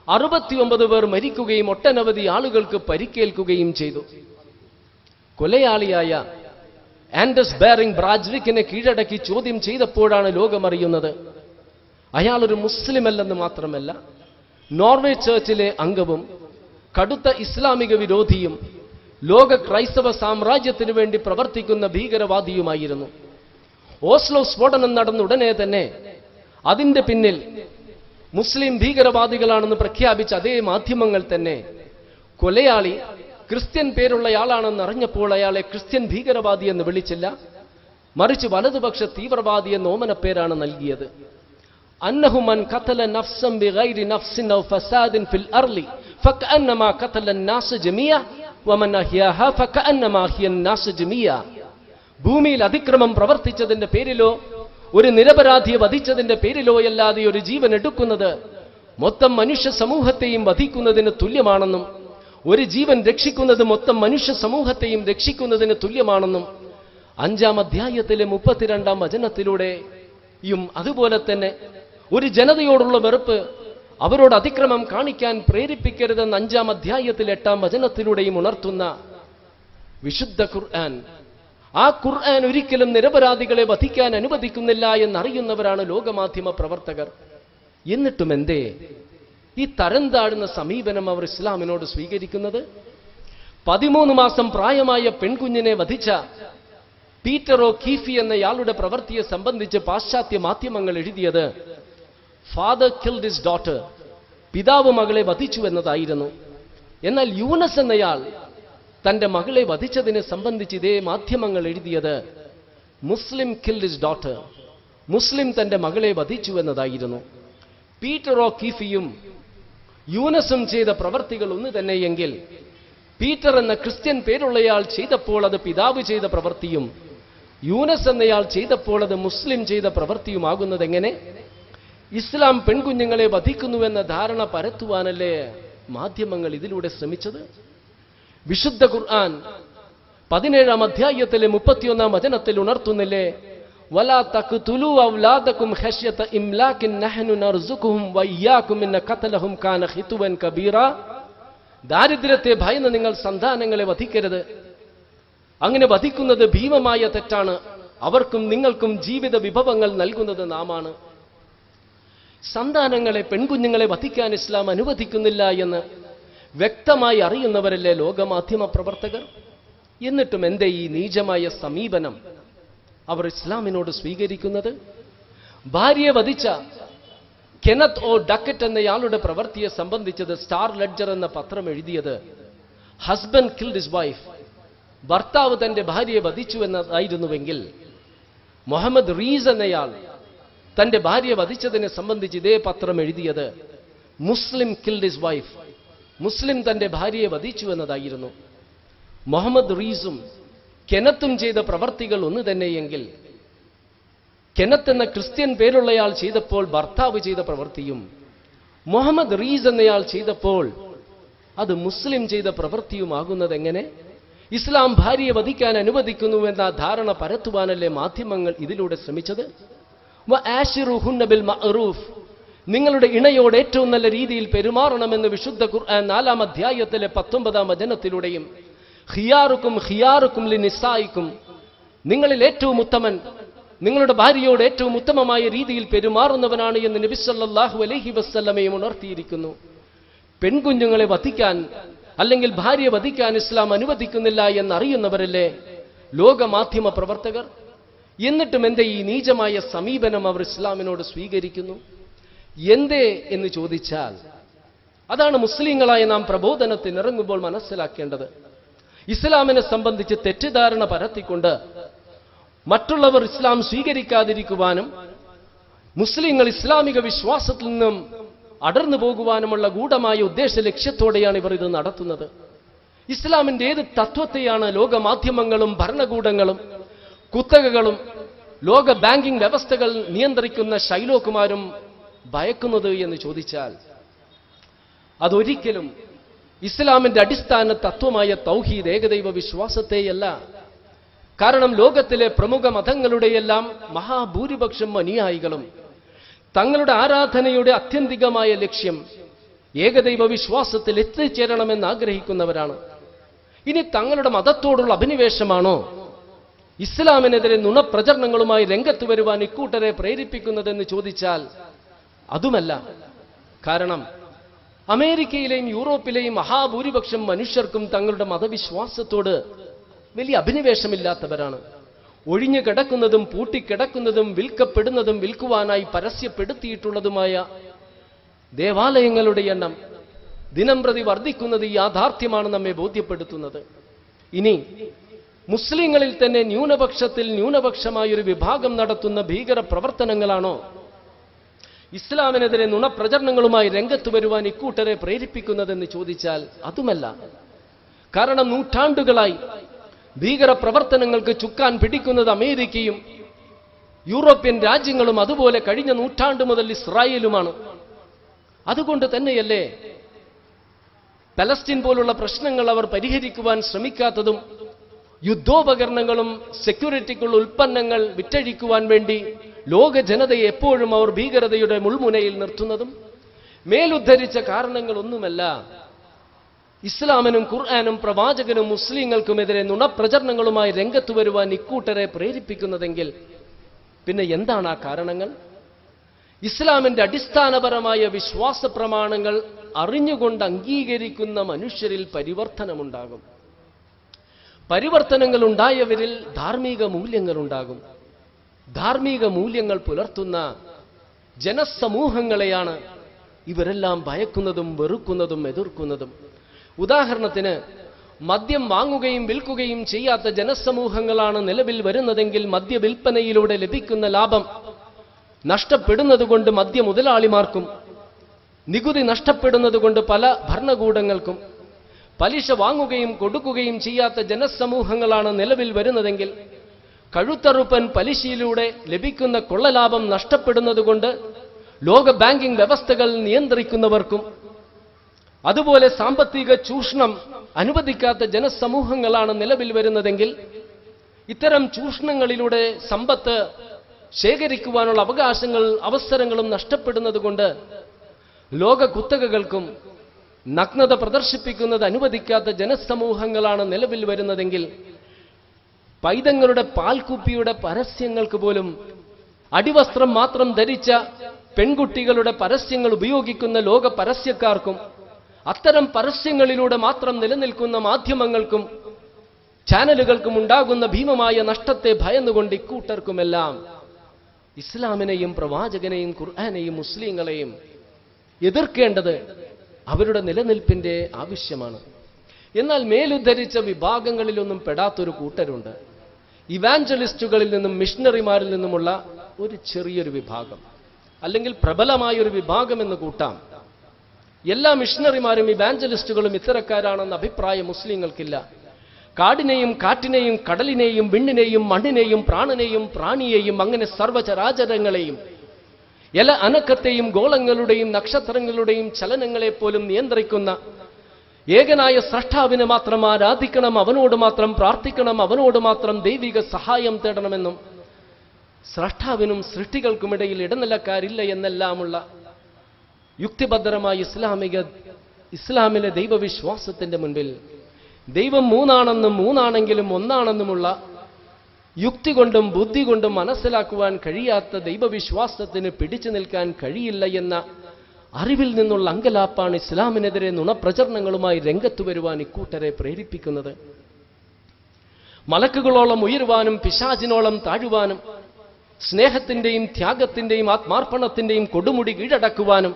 69 പേർ മരിക്കുകയും ഒട്ടനവധി ആളുകൾക്ക് പരിക്കേൽക്കുകയും ചെയ്തു. കൊലയാളിയായ ആൻഡസ് ബെറിംഗ് ബ്രാജ്വിക്കിനെ കീഴടക്കി ചോദ്യം ചെയ്തപ്പോഴാണ് ലോകമറിയുന്നത് അയാളൊരു മുസ്ലിമല്ലെന്ന് മാത്രമല്ല, നോർവേ ചർച്ചിലെ അംഗവും കടുത്ത ഇസ്ലാമിക വിരോധിയും ലോക ക്രൈസ്തവ സാമ്രാജ്യത്തിനു വേണ്ടി പ്രവർത്തിക്കുന്ന ഭീകരവാദിയുമായിരുന്നു. ഓസ്ലോ സ്ഫോടനം നടന്ന ഉടനെ തന്നെ അതിന്റെ പിന്നിൽ മുസ്ലിം ഭീകരവാദികളാണെന്ന് പ്രഖ്യാപിച്ച അതേ മാധ്യമങ്ങൾ തന്നെ കൊലയാളി ക്രിസ്ത്യൻ പേരുള്ളയാളാണെന്ന് അറിഞ്ഞപ്പോൾ അയാളെ ക്രിസ്ത്യൻ ഭീകരവാദി എന്ന് വിളിച്ചില്ല, മറിച്ച് വലതുപക്ഷ തീവ്രവാദി എന്ന ഓമനപ്പേരാണ് നൽകിയത്. അന്നഹു മൻ ഖതല നഫ്സൻ ബിഗൈരി നഫ്സിൻ ഔ ഫസാദിൻ ഫിൽ അർളി ഫകഅന്നമാ ഖതല അന്നാസ ജമിയ വമൻ അഹ്യാഹാ ഫകഅന്നമാ അഹ്യ അന്നാസ ജമിയ. ഭൂമിയിൽ അതിക്രമം പ്രവർത്തിച്ചതിന്റെ പേരിലോ ഒരു നിരപരാധിയെ വധിച്ചതിന്റെ പേരിലോ അല്ലാതെ ഒരു ജീവൻ എടുക്കുന്നത് മൊത്തം മനുഷ്യ സമൂഹത്തെയും വധിക്കുന്നതിന് തുല്യമാണെന്നും ഒരു ജീവൻ രക്ഷിക്കുന്നത് മൊത്തം മനുഷ്യ സമൂഹത്തെയും രക്ഷിക്കുന്നതിന് തുല്യമാണെന്നും 5-ാം അധ്യായത്തിലെ 32-ാം വചനത്തിലൂടെയും അതുപോലെ തന്നെ ഒരു ജനതയോടുള്ള വെറുപ്പ്, അവരോട് അതിക്രമം കാണിക്കാൻ പ്രേരിപ്പിക്കരുതെന്ന് 5-ാം അധ്യായത്തിലെ 8-ാം വചനത്തിലൂടെയും ഉണർത്തുന്ന വിശുദ്ധ ഖുർആൻ, ആ ഖുർആൻ ഒരിക്കലും നിരപരാധികളെ വധിക്കാൻ അനുവദിക്കുന്നില്ല എന്നറിയുന്നവരാണ് ലോകമാധ്യമ പ്രവർത്തകർ. എന്നിട്ടും എന്തേ ഈ തരം താഴ്ന്ന സമീപനം അവർ ഇസ്ലാമിനോട് സ്വീകരിക്കുന്നത്? 13 മാസം പ്രായമായ പെൺകുഞ്ഞിനെ വധിച്ച പീറ്റർ ഒ കീഫി എന്നയാളുടെ പ്രവൃത്തിയെ സംബന്ധിച്ച് പാശ്ചാത്യ മാധ്യമങ്ങൾ എഴുതിയത് ഫാദർ കിൽഡ് ഹിസ് ഡോട്ടർ, പിതാവ് മകളെ വധിച്ചു എന്നതായിരുന്നു. എന്നാൽ യൂനസ് എന്നയാൾ തന്റെ മകളെ വധിച്ചതിനെ സംബന്ധിച്ച് ഇതേ മാധ്യമങ്ങൾ എഴുതിയത് മുസ്ലിം കിൽഡ് ഹിസ് ഡോട്ടർ, മുസ്ലിം തന്റെ മകളെ വധിച്ചു എന്നതായിരുന്നു. പീറ്റർ ഒ കീഫിയും യൂനസും ചെയ്ത പ്രവർത്തികൾ ഒന്ന് തന്നെയെങ്കിൽ പീറ്റർ എന്ന ക്രിസ്ത്യൻ പേരുള്ളയാൾ ചെയ്തപ്പോൾ അത് പിതാവ് ചെയ്ത പ്രവൃത്തിയും യൂനസ് എന്നയാൾ ചെയ്തപ്പോൾ അത് മുസ്ലിം ചെയ്ത പ്രവൃത്തിയുമാകുന്നത് എങ്ങനെ? ഇസ്ലാം പെൺകുഞ്ഞുങ്ങളെ വധിക്കുന്നുവെന്ന ധാരണ പരത്തുവാനല്ലേ മാധ്യമങ്ങൾ ഇതിലൂടെ ശ്രമിച്ചത്? വിശുദ്ധ ഖുർആൻ 17-ാം അധ്യായത്തിലെ 31-ാം വചനത്തിൽ ഉണർത്തുന്നില്ലേ, വലാ തഖ്തുലൂ ഔലാദകും ഖശ്യത ഇംലാകിൻ നഹ്നു നർസുഖുഹും വഇയ്യാകും ഇന്ന ഖതലഹും കാന ഖിതുവൻ കബീറ. ദാരിദ്ര്യത്തെ ഭയന്ന് നിങ്ങൾ സന്താനങ്ങളെ വധിക്കരുത്, അങ്ങനെ വധിക്കുന്നത് ഭീമമായ തെറ്റാണ്, അവർക്കും നിങ്ങൾക്കും ജീവിത വിഭവങ്ങൾ നൽകുന്നത് നാമാണ്. സന്താനങ്ങളെ, പെൺകുഞ്ഞുങ്ങളെ വധിക്കാൻ ഇസ്ലാം അനുവദിക്കുന്നില്ല എന്ന് വ്യക്തമായി അറിയുന്നവരല്ലേ ലോകമാധ്യമ പ്രവർത്തകർ? എന്നിട്ടും എന്തേ ഈ നീചമായ സമീപനം അവർ ഇസ്ലാമിനോട് സ്വീകരിക്കുന്നത്? ഭാര്യയെ വധിച്ച കെനത്ത് ഒ ഡക്കറ്റ് എന്നയാളുടെ പ്രവൃത്തിയെ സംബന്ധിച്ചത് സ്റ്റാർ ലെഡ്ജർ എന്ന പത്രം എഴുതിയത് ഹസ്ബൻഡ് കിൽഡ് ഹിസ് വൈഫ്, ഭർത്താവ് തന്റെ ഭാര്യയെ വധിച്ചു എന്നതായിരുന്നുവെങ്കിൽ മുഹമ്മദ് റീസ് എന്നയാൾ തന്റെ ഭാര്യയെ വധിച്ചതിനെ സംബന്ധിച്ച് ഇതേ പത്രം എഴുതിയത് മുസ്ലിം കിൽഡ് ഹിസ് വൈഫ്, മുസ്ലിം തന്റെ ഭാര്യയെ വധിച്ചു എന്നതായിരുന്നു. മുഹമ്മദ് റീസും കെനത്തും ചെയ്ത പ്രവർത്തികൾ ഒന്ന് തന്നെയെങ്കിൽ കെനത്ത് എന്ന ക്രിസ്ത്യൻ പേരുള്ളയാൾ ചെയ്തപ്പോൾ ഭർത്താവ് ചെയ്ത പ്രവൃത്തിയും മുഹമ്മദ് റീസ് എന്നയാൾ ചെയ്തപ്പോൾ അത് മുസ്ലിം ചെയ്ത പ്രവൃത്തിയുമാകുന്നത് എങ്ങനെ? ഇസ്ലാം ഭാര്യയെ വധിക്കാൻ അനുവദിക്കുന്നുവെന്ന ധാരണ പരത്തുവാനല്ലേ മാധ്യമങ്ങൾ ഇതിലൂടെ ശ്രമിച്ചത്? വആശിറുഹുന്ന ബിൽ മഅറൂഫ്, നിങ്ങളുടെ ഇണയോട് ഏറ്റവും നല്ല രീതിയിൽ പെരുമാറണമെന്ന് വിശുദ്ധ ഖുർആൻ 4-ാം അധ്യായത്തിലെ 19-ാം വചനത്തിലൂടെയും ഖിയാറുക്കും ഖിയാറുക്കും ലിനിസായിക്കും, നിങ്ങളിൽ ഏറ്റവും ഉത്തമൻ നിങ്ങളുടെ ഭാര്യയോട് ഏറ്റവും ഉത്തമമായ രീതിയിൽ പെരുമാറുന്നവനാണ് എന്ന് നബി സല്ലല്ലാഹു അലൈഹി വസല്ലമയും ഉണർത്തിയിരിക്കുന്നു. പെൺകുഞ്ഞുങ്ങളെ വധിക്കാൻ അല്ലെങ്കിൽ ഭാര്യയെ വധിക്കാൻ ഇസ്ലാം അനുവദിക്കുന്നില്ല എന്നറിയുന്നവരല്ലേ ലോകമാധ്യമ പ്രവർത്തകർ? എന്നിട്ടും എന്തേ ഈ നീചമായ സമീപനം അവർ ഇസ്ലാമിനോട് സ്വീകരിക്കുന്നു? എന്തേ എന്ന് ചോദിച്ചാൽ അതാണ് മുസ്ലിങ്ങളായ നാം പ്രബോധനത്തിന് ഇറങ്ങുമ്പോൾ മനസ്സിലാക്കേണ്ടത്. ഇസ്ലാമിനെ സംബന്ധിച്ച് തെറ്റിദ്ധാരണ പരത്തിക്കൊണ്ട് മറ്റുള്ളവർ ഇസ്ലാം സ്വീകരിക്കാതിരിക്കുവാനും മുസ്ലിങ്ങൾ ഇസ്ലാമിക വിശ്വാസത്തിൽ നിന്നും അടർന്നു പോകുവാനുമുള്ള ഗൂഢമായ ഉദ്ദേശ ലക്ഷ്യത്തോടെയാണ് ഇവർ ഇത് നടത്തുന്നത്. ഇസ്ലാമിന്റെ ഏത് തത്വത്തെയാണ് ലോകമാധ്യമങ്ങളും ഭരണകൂടങ്ങളും കുത്തകകളും ലോക ബാങ്കിംഗ് വ്യവസ്ഥകൾ നിയന്ത്രിക്കുന്ന ശൈലോകുമാരും ഭയക്കുന്നത് എന്ന് ചോദിച്ചാൽ അതൊരിക്കലും ഇസ്ലാമിന്റെ അടിസ്ഥാന തത്വമായ തൗഹീദ്, ഏകദൈവ വിശ്വാസത്തെയല്ല. കാരണം ലോകത്തിലെ പ്രമുഖ മതങ്ങളുടെയെല്ലാം മഹാഭൂരിപക്ഷം അനുയായികളും തങ്ങളുടെ ആരാധനയുടെ ആത്യന്തികമായ ലക്ഷ്യം ഏകദൈവ വിശ്വാസത്തിൽ എത്തിച്ചേരണമെന്ന് ആഗ്രഹിക്കുന്നവരാണ്. ഇനി തങ്ങളുടെ മതത്തോടുള്ള അഭിനിവേശമാണോ ഇസ്ലാമിനെതിരെ നുണപ്രചരണങ്ങളുമായി രംഗത്ത് വരുവാൻ ഇക്കൂട്ടരെ പ്രേരിപ്പിക്കുന്നതെന്ന് ചോദിച്ചാൽ അതുമല്ല. കാരണം അമേരിക്കയിലെയും യൂറോപ്പിലെയും മഹാഭൂരിപക്ഷം മനുഷ്യർക്കും തങ്ങളുടെ മതവിശ്വാസത്തോട് വലിയ അഭിനിവേശമില്ലാത്തവരാണ്. ഒഴിഞ്ഞു കിടക്കുന്നതും പൂട്ടിക്കിടക്കുന്നതും വിൽക്കപ്പെടുന്നതും വിൽക്കുവാനായി പരസ്യപ്പെടുത്തിയിട്ടുള്ളതുമായ ദേവാലയങ്ങളുടെ എണ്ണം ദിനംപ്രതി വർദ്ധിക്കുന്നത് ഈ യാഥാർത്ഥ്യമാണ് നമ്മെ ബോധ്യപ്പെടുത്തുന്നത്. ഇനി മുസ്ലിങ്ങളിൽ തന്നെ ന്യൂനപക്ഷത്തിൽ ന്യൂനപക്ഷമായൊരു വിഭാഗം നടത്തുന്ന ഭീകര പ്രവർത്തനങ്ങളാണോ ഇസ്ലാമിനെതിരെ നുണപ്രചരണങ്ങളുമായി രംഗത്ത് വരുവാൻ ഇക്കൂട്ടരെ പ്രേരിപ്പിക്കുന്നതെന്ന് ചോദിച്ചാൽ അതുമല്ല. കാരണം നൂറ്റാണ്ടുകളായി ഭീകര പ്രവർത്തനങ്ങൾക്ക് ചുക്കാൻ പിടിക്കുന്നത് അമേരിക്കയും യൂറോപ്യൻ രാജ്യങ്ങളും അതുപോലെ കഴിഞ്ഞ നൂറ്റാണ്ട് മുതൽ ഇസ്രായേലുമാണ്. അതുകൊണ്ട് തന്നെയല്ലേ പലസ്തീൻ പോലുള്ള പ്രശ്നങ്ങൾ അവർ പരിഹരിക്കുവാൻ ശ്രമിക്കാത്തതും യുദ്ധോപകരണങ്ങളും സെക്യൂരിറ്റിക്കുള്ള ഉൽപ്പന്നങ്ങൾ വിറ്റഴിക്കുവാൻ വേണ്ടി ലോക ജനതയെ എപ്പോഴും അവർ ഭീകരതയുടെ മുൾമുനയിൽ നിർത്തുന്നതും മേലുദ്ധരിച്ച കാരണങ്ങളൊന്നുമല്ല ഇസ്ലാമിനും ഖുർആനും പ്രവാചകനും മുസ്ലിങ്ങൾക്കുമെതിരെ നുണപ്രചരണങ്ങളുമായി രംഗത്ത് വരുവാൻ ഇക്കൂട്ടരെ പ്രേരിപ്പിക്കുന്നതെങ്കിൽ പിന്നെ എന്താണ് ആ കാരണങ്ങൾ? ഇസ്ലാമിന്റെ അടിസ്ഥാനപരമായ വിശ്വാസ പ്രമാണങ്ങൾ അറിഞ്ഞുകൊണ്ട് അംഗീകരിക്കുന്ന മനുഷ്യരിൽ പരിവർത്തനമുണ്ടാകും. പരിവർത്തനങ്ങൾ ഉണ്ടായവരിൽ ധാർമ്മിക മൂല്യങ്ങളുണ്ടാകും. ധാർമ്മിക മൂല്യങ്ങൾ പുലർത്തുന്ന ജനസമൂഹങ്ങളെയാണ് ഇവരെല്ലാം ഭയക്കുന്നതും വെറുക്കുന്നതും എതിർക്കുന്നതും. ഉദാഹരണത്തിന് മദ്യം വാങ്ങുകയും വിൽക്കുകയും ചെയ്യാത്ത ജനസമൂഹങ്ങളാണ് നിലവിൽ വരുന്നതെങ്കിൽ മദ്യവിൽപ്പനയിലൂടെ ലഭിക്കുന്ന ലാഭം നഷ്ടപ്പെടുന്നതുകൊണ്ട് മദ്യ മുതലാളിമാർക്കും നികുതി നഷ്ടപ്പെടുന്നതുകൊണ്ട് പല ഭരണകൂടങ്ങൾക്കും പലിശ വാങ്ങുകയും കൊടുക്കുകയും ചെയ്യാത്ത ജനസമൂഹങ്ങളാണ് നിലവിൽ വരുന്നതെങ്കിൽ കഴുത്തറുപ്പൻ പലിശയിലൂടെ ലഭിക്കുന്ന കൊള്ളലാഭം നഷ്ടപ്പെടുന്നതുകൊണ്ട് ലോക ബാങ്കിംഗ് വ്യവസ്ഥകൾ നിയന്ത്രിക്കുന്നവർക്കും അതുപോലെ സാമ്പത്തിക ചൂഷണം അനുവദിക്കാത്ത ജനസമൂഹങ്ങളാണ് നിലവിൽ വരുന്നതെങ്കിൽ ഇത്തരം ചൂഷണങ്ങളിലൂടെ സമ്പത്ത് ശേഖരിക്കുവാനുള്ള അവസരങ്ങളും നഷ്ടപ്പെടുന്നതുകൊണ്ട് ലോക കുത്തകകൾക്കും നഗ്നത പ്രദർശിപ്പിക്കുന്നത് അനുവദിക്കാത്ത ജനസമൂഹങ്ങളാണ് നിലവിൽ വരുന്നതെങ്കിൽ പൈതങ്ങളുടെ പാൽക്കുപ്പിയുടെ പരസ്യങ്ങൾക്ക് പോലും അടിവസ്ത്രം മാത്രം ധരിച്ച പെൺകുട്ടികളുടെ പരസ്യങ്ങൾ ഉപയോഗിക്കുന്ന ലോക പരസ്യക്കാർക്കും അത്തരം പരസ്യങ്ങളിലൂടെ മാത്രം നിലനിൽക്കുന്ന മാധ്യമങ്ങൾക്കും ചാനലുകൾക്കും ഉണ്ടാകുന്ന ഭീമമായ നഷ്ടത്തെ ഭയന്നുകൊണ്ട് ഇക്കൂട്ടർക്കുമെല്ലാം ഇസ്ലാമിനെയും പ്രവാചകനെയും ഖുർആനെയും മുസ്ലിങ്ങളെയും എതിർക്കേണ്ടത് അവരുടെ നിലനിൽപ്പിന്റെ ആവശ്യമാണ്. എന്നാൽ മേലുദ്ധരിച്ച വിഭാഗങ്ങളിലൊന്നും പെടാത്തൊരു കൂട്ടരുണ്ട്. ഇവാഞ്ചലിസ്റ്റുകളിൽ നിന്നും മിഷണറിമാരിൽ നിന്നുമുള്ള ഒരു ചെറിയൊരു വിഭാഗം, അല്ലെങ്കിൽ പ്രബലമായൊരു വിഭാഗം എന്ന് കൂട്ടാം. എല്ലാ മിഷണറിമാരും ഇവാഞ്ചലിസ്റ്റുകളും ഇത്തരക്കാരാണെന്ന അഭിപ്രായം മുസ്ലിങ്ങൾക്കില്ല. കാടിനെയും കാറ്റിനെയും കടലിനെയും വിണ്ണിനെയും മണ്ണിനെയും പ്രാണനെയും പ്രാണിയെയും അങ്ങനെ സർവചരാചരങ്ങളെയും എല അനക്കത്തെയും ഗോളങ്ങളുടെയും നക്ഷത്രങ്ങളുടെയും ചലനങ്ങളെപ്പോലും നിയന്ത്രിക്കുന്ന ഏകനായ സ്രഷ്ടാവിനെ മാത്രം ആരാധിക്കണം, അവനോട് മാത്രം പ്രാർത്ഥിക്കണം, അവനോട് മാത്രം ദൈവിക സഹായം തേടണമെന്നും സ്രഷ്ടാവിനും സൃഷ്ടികൾക്കുമിടയിൽ ഇടനിലക്കാരില്ല എന്നെല്ലാമുള്ള യുക്തിഭദ്രമായ ഇസ്ലാമിലെ ദൈവവിശ്വാസത്തിന്റെ മുൻപിൽ ദൈവം മൂന്നാണെന്നും മൂന്നാണെങ്കിലും ഒന്നാണെന്നുമുള്ള യുക്തി കൊണ്ടും ബുദ്ധി കൊണ്ടും മനസ്സിലാക്കുവാൻ കഴിയാത്ത ദൈവവിശ്വാസത്തിന് പിടിച്ചു നിൽക്കാൻ കഴിയില്ല എന്ന അറിവിൽ നിന്നുള്ള അങ്കലാപ്പാണ് ഇസ്ലാമിനെതിരെ നുണപ്രചരണങ്ങളുമായി രംഗത്ത് വരുവാൻ ഇക്കൂട്ടരെ പ്രേരിപ്പിക്കുന്നത്. മലക്കുകളോളം ഉയരുവാനും പിശാചിനോളം താഴുവാനും സ്നേഹത്തിന്റെയും ത്യാഗത്തിന്റെയും ആത്മാർപ്പണത്തിന്റെയും കൊടുമുടി കീഴടക്കുവാനും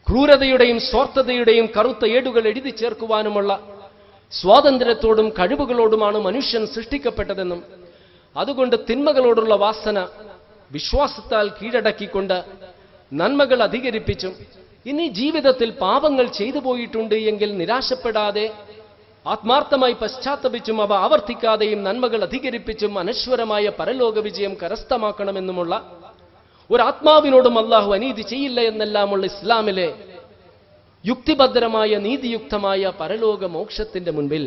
ക്രൂരതയുടെയും സ്വാർത്ഥതയുടെയും കറുത്ത ഏടുകൾ എഴുതി ചേർക്കുവാനുമുള്ള സ്വാതന്ത്ര്യത്തോടും കഴിവുകളോടുമാണ് മനുഷ്യൻ സൃഷ്ടിക്കപ്പെട്ടതെന്നും അതുകൊണ്ട് തിന്മകളോടുള്ള വാസന വിശ്വാസത്താൽ കീഴടക്കിക്കൊണ്ട് നന്മകൾ അധികരിപ്പിച്ചും ഇനി ജീവിതത്തിൽ പാപങ്ങൾ ചെയ്തു പോയിട്ടുണ്ട് എങ്കിൽ നിരാശപ്പെടാതെ ആത്മാർത്ഥമായി പശ്ചാത്തപിച്ചും അവ ആവർത്തിക്കാതെയും നന്മകൾ അധികരിപ്പിച്ചും അനശ്വരമായ പരലോക വിജയം കരസ്ഥമാക്കണമെന്നുമുള്ള ഒരാത്മാവിനോടും അല്ലാഹു അനീതി ചെയ്യില്ല എന്നെല്ലാമുള്ള ഇസ്ലാമിലെ യുക്തിഭദ്രമായ നീതിയുക്തമായ പരലോക മോക്ഷത്തിന്റെ മുൻപിൽ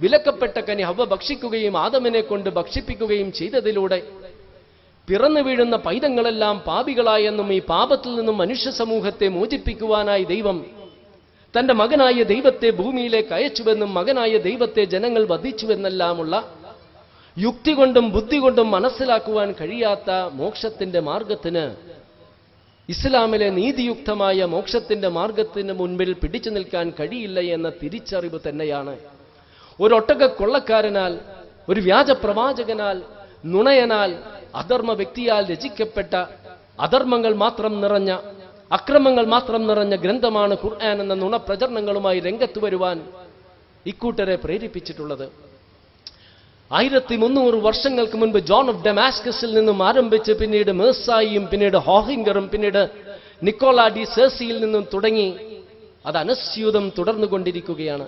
വിലക്കപ്പെട്ട കനി ഹവ്വ ഭക്ഷിക്കുകയും ആദമിനെ കൊണ്ട് ഭക്ഷിപ്പിക്കുകയും ചെയ്തതിലൂടെ പിറന്നു വീഴുന്ന പൈതങ്ങളെല്ലാം പാപികളായെന്നും ഈ പാപത്തിൽ നിന്നും മനുഷ്യ സമൂഹത്തെ മോചിപ്പിക്കുവാനായി ദൈവം തന്റെ മകനായ ദൈവത്തെ ഭൂമിയിലേക്ക് അയച്ചുവെന്നും മകനായ ദൈവത്തെ ജനങ്ങൾ വധിച്ചുവെന്നെല്ലാമുള്ള യുക്തി കൊണ്ടും ബുദ്ധി കൊണ്ടും മനസ്സിലാക്കുവാൻ കഴിയാത്ത മോക്ഷത്തിന്റെ മാർഗത്തിന്, ഇസ്ലാമിലെ നീതിയുക്തമായ മോക്ഷത്തിന്റെ മാർഗത്തിന് മുൻപിൽ പിടിച്ചു നിൽക്കാൻ കഴിയില്ല എന്ന തിരിച്ചറിവ് തന്നെയാണ് ഒരൊട്ടക കൊള്ളക്കാരനാൽ, ഒരു വ്യാജ പ്രവാചകനാൽ, നുണയനാൽ, അധർമ്മ വ്യക്തിയാൽ രചിക്കപ്പെട്ട അധർമ്മങ്ങൾ മാത്രം നിറഞ്ഞ അക്രമങ്ങൾ മാത്രം നിറഞ്ഞ ഗ്രന്ഥമാണ് ഖുർആൻ എന്ന നുണപ്രചരണങ്ങളുമായി രംഗത്ത് വരുവാൻ ഇക്കൂട്ടരെ പ്രേരിപ്പിച്ചിട്ടുള്ളത്. 1300 വർഷങ്ങൾക്ക് മുൻപ് ജോൺ ഓഫ് ഡമാസ്കസിൽ നിന്നും ആരംഭിച്ച് പിന്നീട് മേഴ്സായിയും പിന്നീട് ഹോഹിംഗറും പിന്നീട് നിക്കോള ഡി സേഴ്സിയിൽ നിന്നും തുടങ്ങി അത് അനസ്യൂതം തുടർന്നുകൊണ്ടിരിക്കുകയാണ്.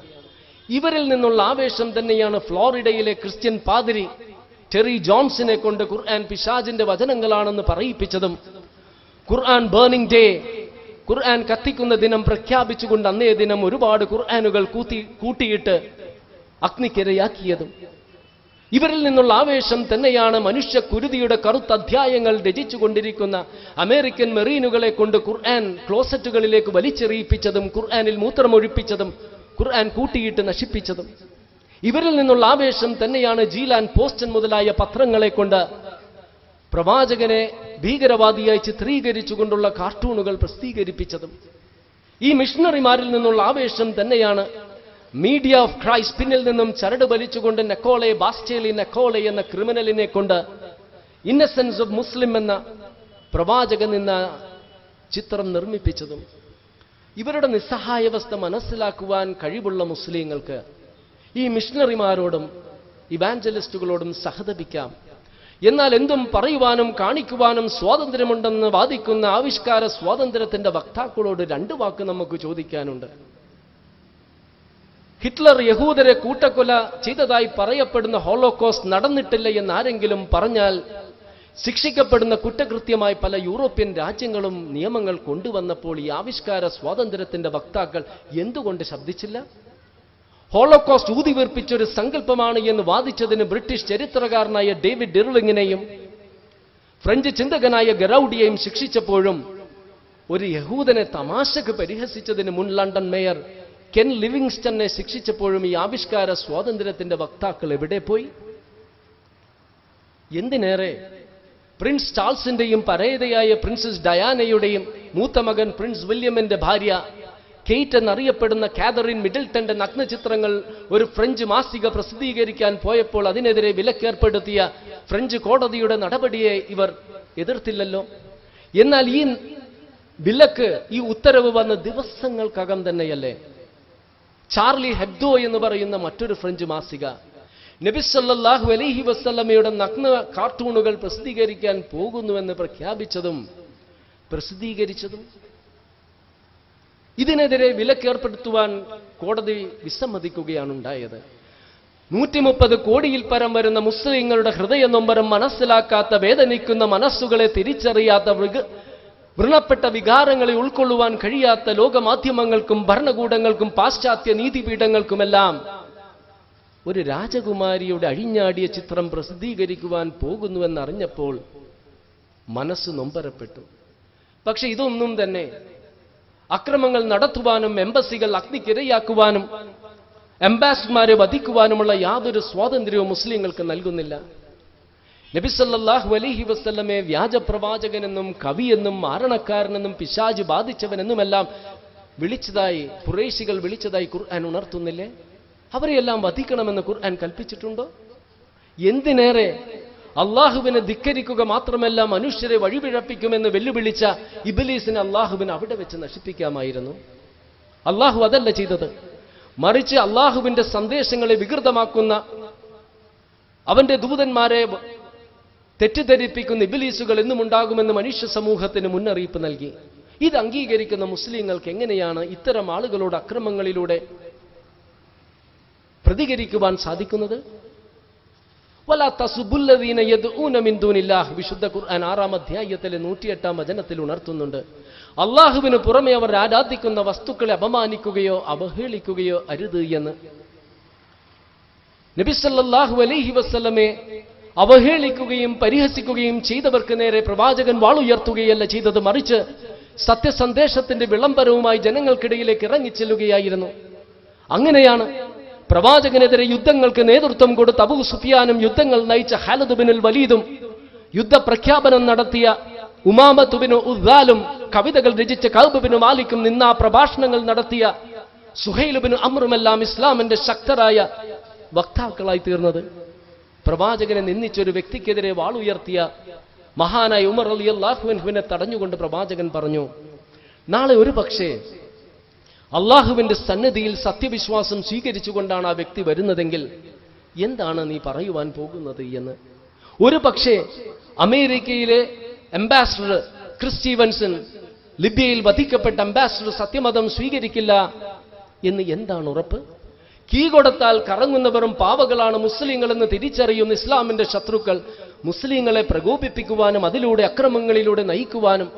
ഇവരിൽ നിന്നുള്ള ആവേശം തന്നെയാണ് ഫ്ലോറിഡയിലെ ക്രിസ്ത്യൻ പാതിരി ടെറി ജോൺസിനെ കൊണ്ട് ഖുർആൻ പിശാചിന്റെ വചനങ്ങളാണെന്ന് പറയിപ്പിച്ചതും, ഖുർആൻ ബേണിംഗ് ഡേ, ഖുർആൻ കത്തിക്കുന്ന ദിനം പ്രഖ്യാപിച്ചുകൊണ്ട് അന്നേ ദിനം ഒരുപാട് ഖുർആനുകൾ കൂട്ടിയിട്ട് അഗ്നിക്കിരയാക്കിയതും. ഇവരിൽ നിന്നുള്ള ആവേശം തന്നെയാണ് മനുഷ്യ കുരുതിയുടെ കറുത്ത അധ്യായങ്ങൾ രചിച്ചുകൊണ്ടിരിക്കുന്ന അമേരിക്കൻ മെറീനുകളെ കൊണ്ട് ഖുർആൻ ക്ലോസറ്റുകളിലേക്ക് വലിച്ചെറിയിപ്പിച്ചതും, ഖുർആനിൽ മൂത്രമൊഴിപ്പിച്ചതും, ഖുർആൻ കൂട്ടിയിട്ട് നശിപ്പിച്ചതും. ഇവരിൽ നിന്നുള്ള ആവേശം തന്നെയാണ് ജീലാൻ പോസ്റ്റൻ മുതലായ പത്രങ്ങളെ കൊണ്ട് പ്രവാചകനെ ഭീകരവാദിയായി ചിത്രീകരിച്ചുകൊണ്ടുള്ള കാർട്ടൂണുകൾ പ്രസിദ്ധീകരിപ്പിച്ചതും. ഈ മിഷണറിമാരിൽ നിന്നുള്ള ആവേശം തന്നെയാണ് മീഡിയ ഓഫ് ക്രൈസ്റ്റ് പിന്നിൽ നിന്നും ചരട് വലിച്ചുകൊണ്ട് നെക്കോളെ ബാസ്റ്റേലി നെക്കോളെ എന്ന ക്രിമിനലിനെ കൊണ്ട് ഇന്നസെൻസ് ഓഫ് മുസ്ലിം എന്ന പ്രവാചകൻ എന്ന ചിത്രം നിർമ്മിപ്പിച്ചതും. ഇവരുടെ നിസ്സഹായാവസ്ഥ മനസ്സിലാക്കുവാൻ കഴിവുള്ള മുസ്ലിങ്ങൾക്ക് ഈ മിഷണറിമാരോടും ഇവാഞ്ചലിസ്റ്റുകളോടും സഹതപിക്കാം. എന്നാൽ എന്തും പറയുവാനും കാണിക്കുവാനും സ്വാതന്ത്ര്യമുണ്ടെന്ന് വാദിക്കുന്ന ആവിഷ്കാര സ്വാതന്ത്ര്യത്തിന്റെ വക്താക്കളോട് 2 വാക്ക് നമുക്ക് ചോദിക്കാനുണ്ട്. ഹിറ്റ്ലർ യഹൂദരെ കൂട്ടക്കൊല ചെയ്തതായി പറയപ്പെടുന്ന ഹോളോകോസ്റ്റ് നടന്നിട്ടില്ല എന്നാരെങ്കിലും പറഞ്ഞാൽ ശിക്ഷിക്കപ്പെടുന്ന കുറ്റകൃത്യമായി പല യൂറോപ്യൻ രാജ്യങ്ങളും നിയമങ്ങൾ കൊണ്ടുവന്നപ്പോൾ ഈ ആവിഷ്കാര സ്വാതന്ത്ര്യത്തിന്റെ വക്താക്കൾ എന്തുകൊണ്ട് ശബ്ദിച്ചില്ല? ഹോളോകോസ്റ്റ് ഊതിവീർപ്പിച്ചൊരു സങ്കല്പമാണ് എന്ന് വാദിച്ചതിന് ബ്രിട്ടീഷ് ചരിത്രകാരനായ ഡേവിഡ് ഇർവിങ്ങിനെയും ഫ്രഞ്ച് ചിന്തകനായ ഗറൌഡിയെയും ശിക്ഷിച്ചപ്പോഴും ഒരു യഹൂദനെ തമാശക്ക് പരിഹസിച്ചതിന് മുൻ ലണ്ടൻ മേയർ കെൻ ലിവിങ്സ്റ്റനെ ശിക്ഷിച്ചപ്പോഴും ഈ ആവിഷ്കാര സ്വാതന്ത്ര്യത്തിന്റെ വക്താക്കൾ എവിടെ പോയി? എന്തിനേറെ പ്രിൻസ് ചാൾസിന്റെയും പരേതയായ പ്രിൻസസ് ഡയാനയുടെയും മൂത്ത മകൻ പ്രിൻസ് വില്യമിന്റെ ഭാര്യ കെയ്റ്റ് എന്നറിയപ്പെടുന്ന കാതറിൻ മിഡിൽട്ടന്റെ നഗ്നചിത്രങ്ങൾ ഒരു ഫ്രഞ്ച് മാസിക പ്രസിദ്ധീകരിക്കാൻ പോയപ്പോൾ അതിനെതിരെ വിലക്കേർപ്പെടുത്തിയ ഫ്രഞ്ച് കോടതിയുടെ നടപടിയെ ഇവർ എതിർത്തില്ലല്ലോ. എന്നാൽ ഈ വിലക്ക്, ഈ ഉത്തരവ് വന്ന ദിവസങ്ങൾക്കകം തന്നെയല്ലേ ചാർലി ഹെബ്ദോ എന്ന് പറയുന്ന മറ്റൊരു ഫ്രഞ്ച് മാസിക നബി സല്ലല്ലാഹു അലൈഹി വസല്ലമയുടെ നഗ്ന കാർട്ടൂണുകൾ പ്രസിദ്ധീകരിക്കാൻ പോകുന്നുവെന്ന് പ്രസിദ്ധീകരിച്ചതും. ഇതിനെതിരെ വിലക്കേർപ്പെടുത്തുവാൻ കോടതി വിസമ്മതിക്കുകയാണ് ഉണ്ടായത്. 130 കോടിയിൽ പരം വരുന്ന മുസ്ലിങ്ങളുടെ ഹൃദയ നൊമ്പരം മനസ്സിലാക്കാത്ത, വേദനിക്കുന്ന മനസ്സുകളെ തിരിച്ചറിയാത്ത, വ്രണപ്പെട്ട വികാരങ്ങളെ ഉൾക്കൊള്ളുവാൻ കഴിയാത്ത ലോകമാധ്യമങ്ങൾക്കും ഭരണകൂടങ്ങൾക്കും പാശ്ചാത്യ നീതിപീഠങ്ങൾക്കുമെല്ലാം ഒരു രാജകുമാരിയുടെ അഴിഞ്ഞാടിയ ചിത്രം പ്രസിദ്ധീകരിക്കുവാൻ പോകുന്നുവെന്നറിഞ്ഞപ്പോൾ മനസ്സ് നൊമ്പരപ്പെട്ടു. പക്ഷെ ഇതൊന്നും തന്നെ അക്രമങ്ങൾ നടത്തുവാനും എംബസികൾ അഗ്നിക്കിരയാക്കുവാനും എംബാസിഡർമാരെ വധിക്കുവാനുമുള്ള യാതൊരു സ്വാതന്ത്ര്യവും മുസ്ലിങ്ങൾക്ക് നൽകുന്നില്ല. നബി സല്ലല്ലാഹു അലൈഹി വസല്ലമയെ വ്യാജപ്രവാചകനെന്നും കവിയെന്നും മാരണക്കാരനെന്നും പിശാച് ബാധിച്ചവനെന്നുമെല്ലാം ഖുറൈശികൾ വിളിച്ചതായി ഖുർആൻ ഉണർത്തുന്നില്ലേ? അവരെയെല്ലാം വധിക്കണമെന്ന് ഖുർആൻ കൽപ്പിച്ചിട്ടുണ്ടോ? എന്തിനേറെ അള്ളാഹുവിനെ ധിക്കരിക്കുക മാത്രമല്ല മനുഷ്യരെ വഴിപിഴപ്പിക്കുമെന്ന് വെല്ലുവിളിച്ച ഇബ്ലീസിനെ അള്ളാഹുവിനെ അവിടെ വെച്ച് നശിപ്പിക്കാമായിരുന്നു. അള്ളാഹു അതല്ല ചെയ്തത്. മറിച്ച് അള്ളാഹുവിന്റെ സന്ദേശങ്ങളെ വികൃതമാക്കുന്ന, അവന്റെ ദൂതന്മാരെ തെറ്റിദ്ധരിപ്പിക്കുന്ന ഇബ്ലീസുകൾ എന്നും ഉണ്ടാകുമെന്ന് മനുഷ്യ സമൂഹത്തിന് മുന്നറിയിപ്പ് നൽകി. ഇത് അംഗീകരിക്കുന്ന മുസ്ലിങ്ങൾക്ക് എങ്ങനെയാണ് ഇത്തരം ആളുകളോട് അക്രമങ്ങളിലൂടെ പ്രതികരിക്കുവാൻ സാധിക്കുന്നത്? വലാ തസുബുല്ലദീന യദ്ഊന മിൻ ദൂനില്ലാഹ്, വിശുദ്ധ ഖുർആൻ 6-ാം അധ്യായത്തിലെ 108-ാം വചനത്തിൽ ഉണർത്തുന്നുണ്ട്. അള്ളാഹുവിന് പുറമെ അവർ ആരാധിക്കുന്ന വസ്തുക്കളെ അപമാനിക്കുകയോ അവഹേളിക്കുകയോ അരുത് എന്ന്. നബി സല്ലല്ലാഹു അലൈഹി വസല്ലമയെ അവഹേളിക്കുകയും പരിഹസിക്കുകയും ചെയ്തവർക്ക് നേരെ പ്രവാചകൻ വാളുയർത്തുകയല്ല ചെയ്തത്, മറിച്ച് സത്യസന്ദേശത്തിന്റെ വിളംബരവുമായി ജനങ്ങൾക്കിടയിലേക്ക് ഇറങ്ങിച്ചെല്ലുകയായിരുന്നു. അങ്ങനെയാണ് പ്രവാചകനെതിരെ യുദ്ധങ്ങൾക്ക് നേതൃത്വം കൊടുത്ത അബൂ സുഫിയാനും യുദ്ധങ്ങൾ നയിച്ച ഖാലിദ് ബിനുൽ വലീദും യുദ്ധപ്രഖ്യാപനം നടത്തിയ ഉമാമത്ത് ബിനു ഉദ്ദാലും കവിതകൾ രചിച്ച കഅബ് ബിനു മാലിക്കും നിന്നാ പ്രഭാഷണങ്ങൾ നടത്തിയ സുഹൈൽ ബിനു അമ്രുമെല്ലാം ഇസ്ലാമിന്റെ ശക്തരായ വക്താക്കളായി തീർന്നത്. പ്രവാചകനെ നിന്ദിച്ചൊരു വ്യക്തിക്കെതിരെ വാളുയർത്തിയ മഹാനായ ഉമർ റളിയല്ലാഹു അൻഹുവിനെ തടഞ്ഞുകൊണ്ട് പ്രവാചകൻ പറഞ്ഞു, നാളെ ഒരു പക്ഷേ അള്ളാഹുവിന്റെ സന്നിധിയിൽ സത്യവിശ്വാസം സ്വീകരിച്ചുകൊണ്ടാണ് ആ വ്യക്തി വരുന്നതെങ്കിൽ എന്താണ് നീ പറയുവാൻ പോകുന്നത് എന്ന്. ഒരു പക്ഷേ അമേരിക്കയിലെ അംബാസഡർ ക്രിസ് സ്റ്റീവൻസൺ, ലിബിയയിൽ വധിക്കപ്പെട്ട അംബാസഡർ സത്യമതം സ്വീകരിക്കില്ല എന്ന് എന്താണ് ഉറപ്പ്? കീ കൊടുത്താൽ കറങ്ങുന്നവരും പാവകളാണ് മുസ്ലിങ്ങളെന്ന് തിരിച്ചറിയുന്ന ഇസ്ലാമിന്റെ ശത്രുക്കൾ മുസ്ലിങ്ങളെ പ്രകോപിപ്പിക്കുവാനും അതിലൂടെ അക്രമങ്ങളിലൂടെ നയിക്കുവാനും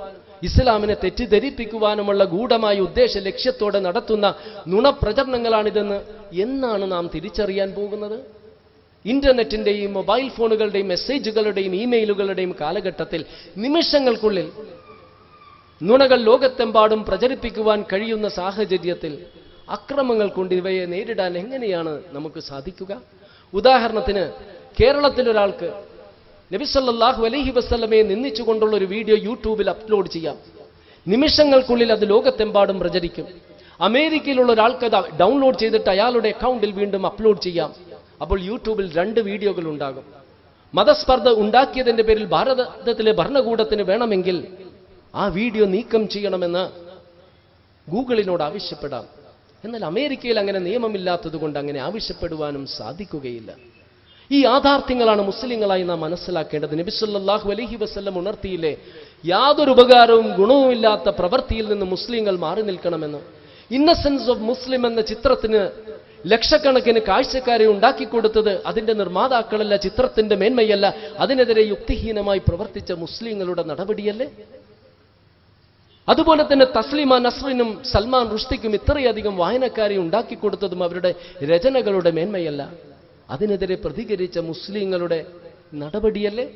ഇസ്ലാമിനെ തെറ്റിദ്ധരിപ്പിക്കുവാനുമുള്ള ഗൂഢമായ ഉദ്ദേശ ലക്ഷ്യത്തോടെ നടത്തുന്ന നുണപ്രചരണങ്ങളാണിതെന്ന് എന്നാണ് നാം തിരിച്ചറിയാൻ പോകുന്നത്? ഇന്റർനെറ്റിന്റെയും മൊബൈൽ ഫോണുകളുടെയും മെസ്സേജുകളുടെയും ഇമെയിലുകളുടെയും കാലഘട്ടത്തിൽ നിമിഷങ്ങൾക്കുള്ളിൽ നുണകൾ ലോകത്തെമ്പാടും പ്രചരിപ്പിക്കുവാൻ കഴിയുന്ന സാഹചര്യത്തിൽ അക്രമങ്ങൾ കൊണ്ട് ഇവയെ നേരിടാൻ എങ്ങനെയാണ് നമുക്ക് സാധിക്കുക? ഉദാഹരണത്തിന്, കേരളത്തിലൊരാൾക്ക് നബി സല്ലല്ലാഹു അലൈഹി വസല്ലമയെ നിന്ദിച്ചുകൊണ്ടുള്ള ഒരു വീഡിയോ യൂട്യൂബിൽ അപ്ലോഡ് ചെയ്യാം. നിമിഷങ്ങൾക്കുള്ളിൽ അത് ലോകത്തെമ്പാടും പ്രചരിക്കും. അമേരിക്കയിലുള്ള ഒരാൾക്ക് അത് ഡൗൺലോഡ് ചെയ്തിട്ട് അയാളുടെ അക്കൗണ്ടിൽ വീണ്ടും അപ്ലോഡ് ചെയ്യാം. അപ്പോൾ യൂട്യൂബിൽ 2 വീഡിയോകൾ ഉണ്ടാകും. മതസ്പർദ്ധ ഉണ്ടാക്കിയതിന്റെ പേരിൽ ഭാരതത്തിലെ ഭരണകൂടത്തിന് വേണമെങ്കിൽ ആ വീഡിയോ നീക്കം ചെയ്യണമെന്ന് ഗൂഗിളിനോട് ആവശ്യപ്പെടാം. എന്നാൽ അമേരിക്കയിൽ അങ്ങനെ നിയമമില്ലാത്തത് കൊണ്ട് അങ്ങനെ ആവശ്യപ്പെടുവാനും സാധിക്കുകയില്ല. ഈ യാഥാർത്ഥ്യങ്ങളാണ് മുസ്ലിങ്ങളായി നാം മനസ്സിലാക്കേണ്ടത്. നബി സല്ലല്ലാഹു അലൈഹി വസല്ലം ഉണർത്തിയില്ലേ, യാതൊരു ഉപകാരവും ഗുണവുമില്ലാത്ത പ്രവൃത്തിയിൽ നിന്ന് മുസ്ലിങ്ങൾ മാറി നിൽക്കണമെന്ന്. ഇന്നസെൻസ് ഓഫ് മുസ്ലിം എന്ന ചിത്രത്തിന് ലക്ഷക്കണക്കിന് കാഴ്ചക്കാരെ ഉണ്ടാക്കിക്കൊടുത്തത് അതിന്റെ നിർമ്മാതാക്കളല്ല, ചിത്രത്തിന്റെ മേന്മയല്ല, അതിനെതിരെ യുക്തിഹീനമായി പ്രവർത്തിച്ച മുസ്ലിങ്ങളുടെ നടപടിയല്ലേ? അതുപോലെ തന്നെ തസ്ലിമ നസ്റിനും സൽമാൻ റുഷ്ദിക്കും ഇത്രയധികം വായനക്കാരെ ഉണ്ടാക്കിക്കൊടുത്തതും അവരുടെ രചനകളുടെ മേന്മയല്ല, അതിനെതിരെ പ്രതികരിച്ച മുസ്ലിങ്ങളുടെ നടപടിയല്ലേ?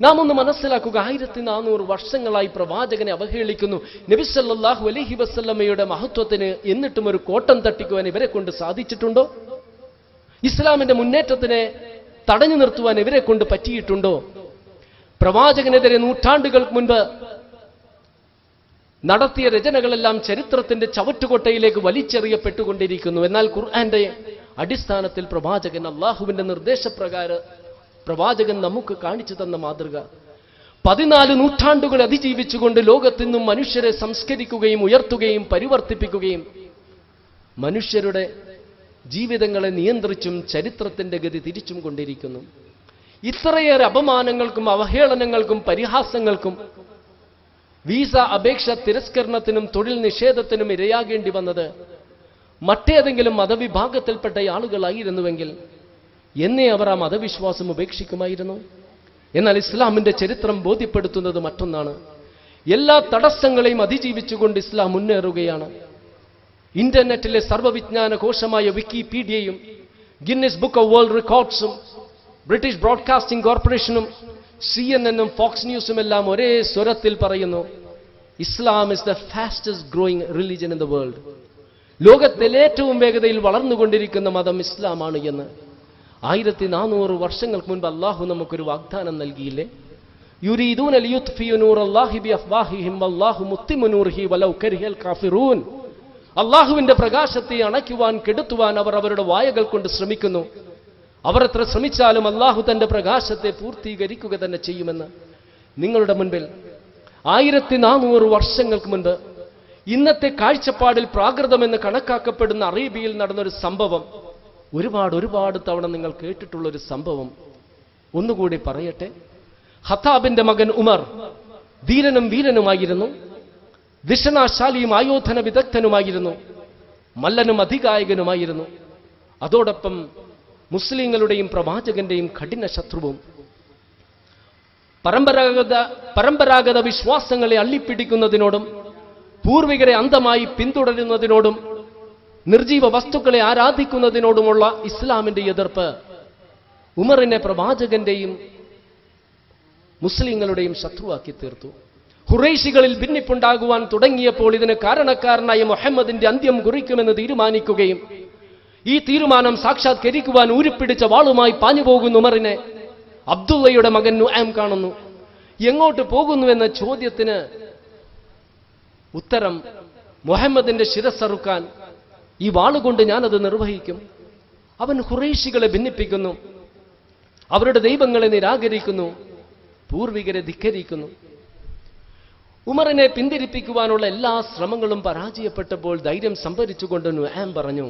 നാം ഒന്ന് മനസ്സിലാക്കുക, 1400 വർഷങ്ങളായി പ്രവാചകനെ അവഹേളിക്കുന്നു. നബി സല്ലല്ലാഹു അലൈഹി വസല്ലമയുടെ മഹത്വത്തിന് എന്നിട്ടും ഒരു കോട്ടം തട്ടിക്കുവാൻ ഇവരെ കൊണ്ട് സാധിച്ചിട്ടുണ്ടോ? ഇസ്ലാമിന്റെ മുന്നേറ്റത്തിനെ തടഞ്ഞു നിർത്തുവാൻ ഇവരെ കൊണ്ട് പറ്റിയിട്ടുണ്ടോ? പ്രവാചകനെതിരെ നൂറ്റാണ്ടുകൾക്ക് മുൻപ് നടത്തിയ രചനകളെല്ലാം ചരിത്രത്തിന്റെ ചവറ്റുകൊട്ടയിലേക്ക് വലിച്ചെറിയപ്പെട്ടുകൊണ്ടിരിക്കുന്നു. എന്നാൽ ഖുർആന്റെ അടിസ്ഥാനത്തിൽ പ്രവാചകൻ അള്ളാഹുവിന്റെ നിർദ്ദേശപ്രകാരം പ്രവാചകൻ നമുക്ക് കാണിച്ചു തന്ന മാതൃക 14 നൂറ്റാണ്ടുകൾ അതിജീവിച്ചുകൊണ്ട് ലോകത്തിന്നും മനുഷ്യരെ സംസ്കരിക്കുകയും ഉയർത്തുകയും പരിവർത്തിപ്പിക്കുകയും മനുഷ്യരുടെ ജീവിതങ്ങളെ നിയന്ത്രിച്ചും ചരിത്രത്തിന്റെ ഗതി തിരിച്ചും കൊണ്ടിരിക്കുന്നു. ഇത്രയേറെ അപമാനങ്ങൾക്കും അവഹേളനങ്ങൾക്കും പരിഹാസങ്ങൾക്കും വീസ അപേക്ഷ തിരസ്കരണത്തിനും തൊഴിൽ നിഷേധത്തിനും ഇരയാകേണ്ടി വന്നത് മറ്റേതെങ്കിലും മതവിഭാഗത്തിൽപ്പെട്ട ആളുകളായിരുന്നുവെങ്കിൽ എന്നേ അവർ ആ മതവിശ്വാസം ഉപേക്ഷിക്കുമായിരുന്നു. എന്നാൽ ഇസ്ലാമിന്റെ ചരിത്രം ബോധ്യപ്പെടുത്തുന്നത് മറ്റൊന്നാണ്. എല്ലാ തടസ്സങ്ങളെയും അതിജീവിച്ചുകൊണ്ട് ഇസ്ലാം മുന്നേറുകയാണ്. ഇന്റർനെറ്റിലെ സർവ്വവിജ്ഞാന കോശമായ വിക്കിപീഡിയയും ഗിന്നസ് ബുക്ക് ഓഫ് വേൾഡ് റെക്കോർഡ്സും ബ്രിട്ടീഷ് ബ്രോഡ്കാസ്റ്റിംഗ് കോർപ്പറേഷനും CNN-ഉം ഫോക്സ് ന്യൂസും എല്ലാം ഒരേ സ്വരത്തിൽ പറയുന്നു, Islam is the fastest growing religion in the world. ലോകത്തിൽ ഏറ്റവും വേഗതയിൽ വളർന്നുകൊണ്ടിരിക്കുന്ന മതം ഇസ്ലാമാണ് എന്ന്. 1400 വർഷങ്ങൾക്ക് മുൻപ് അള്ളാഹു നമുക്കൊരു വാഗ്ദാനം നൽകിയില്ലേ? യുരീദൂന ലിയുത്ഫിയു നൂറല്ലാഹി ബിഅഫ്വാഹിഹിം വല്ലാഹു മുത്തിമു നൂറിഹി വലൗ കരിഹൽ കാഫിറൂൻ. അള്ളാഹുവിന്റെ പ്രകാശത്തെ അണയ്ക്കുവാൻ കെടുത്തുവാൻ അവർ അവരുടെ വായകൾ കൊണ്ട് ശ്രമിക്കുന്നു. അവർ എത്ര ശ്രമിച്ചാലും അള്ളാഹു തന്റെ പ്രകാശത്തെ പൂർത്തീകരിക്കുക തന്നെ ചെയ്യുമെന്ന്. നിങ്ങളുടെ മുൻപിൽ 1400 വർഷങ്ങൾക്ക് മുൻപ് ഇന്നത്തെ കാഴ്ചപ്പാടിൽ പ്രാകൃതമെന്ന് കണക്കാക്കപ്പെടുന്ന അറേബ്യയിൽ നടന്നൊരു സംഭവം, ഒരുപാട് തവണ നിങ്ങൾ കേട്ടിട്ടുള്ളൊരു സംഭവം ഒന്നുകൂടി പറയട്ടെ. ഖത്താബിന്റെ മകൻ ഉമർ ധീരനും വീരനുമായിരുന്നു, ദിഷണാശാലിയും ആയോധന വിദഗ്ധനുമായിരുന്നു, മല്ലനും അധികായകനുമായിരുന്നു. അതോടൊപ്പം മുസ്ലിങ്ങളുടെയും പ്രവാചകന്റെയും കഠിന ശത്രുവും. പരമ്പരാഗത വിശ്വാസങ്ങളെ അള്ളിപ്പിടിക്കുന്നതിനോടും പൂർവികരെ അന്ധമായി പിന്തുടരുന്നതിനോടും നിർജീവ വസ്തുക്കളെ ആരാധിക്കുന്നതിനോടുമുള്ള ഇസ്ലാമിന്റെ എതിർപ്പ് ഉമറിനെ പ്രവാചകന്റെയും മുസ്ലിങ്ങളുടെയും ശത്രുവാക്കി തീർത്തു. ഖുറൈശികളിൽ ഭിന്നിപ്പുണ്ടാകുവാൻ തുടങ്ങിയപ്പോൾ ഇതിന് കാരണക്കാരനായ മുഹമ്മദിന്റെ അന്ത്യം കുറിക്കുമെന്ന് തീരുമാനിക്കുകയും ഈ തീരുമാനം സാക്ഷാത്കരിക്കുവാൻ ഊരിപ്പിടിച്ച വാളുമായി പാഞ്ഞുപോകുന്ന ഉമറിനെ അബ്ദുള്ളയുടെ മകൻ നുആം കാണുന്നു. എങ്ങോട്ട് പോകുന്നുവെന്ന ചോദ്യത്തിന് ഉത്തരം, മുഹമ്മദിന്റെ ശിരസ്സറുക്കാൻ ഈ വാളുകൊണ്ട് ഞാനത് നിർവഹിക്കും. അവൻ ഖുറൈശികളെ ഭിന്നിപ്പിക്കുന്നു, അവരുടെ ദൈവങ്ങളെ നിരാകരിക്കുന്നു, പൂർവികരെ ധിക്കരിക്കുന്നു. ഉമറിനെ പിന്തിരിപ്പിക്കുവാനുള്ള എല്ലാ ശ്രമങ്ങളും പരാജയപ്പെട്ടപ്പോൾ ധൈര്യം സംഭരിച്ചുകൊണ്ട് നുആം പറഞ്ഞു,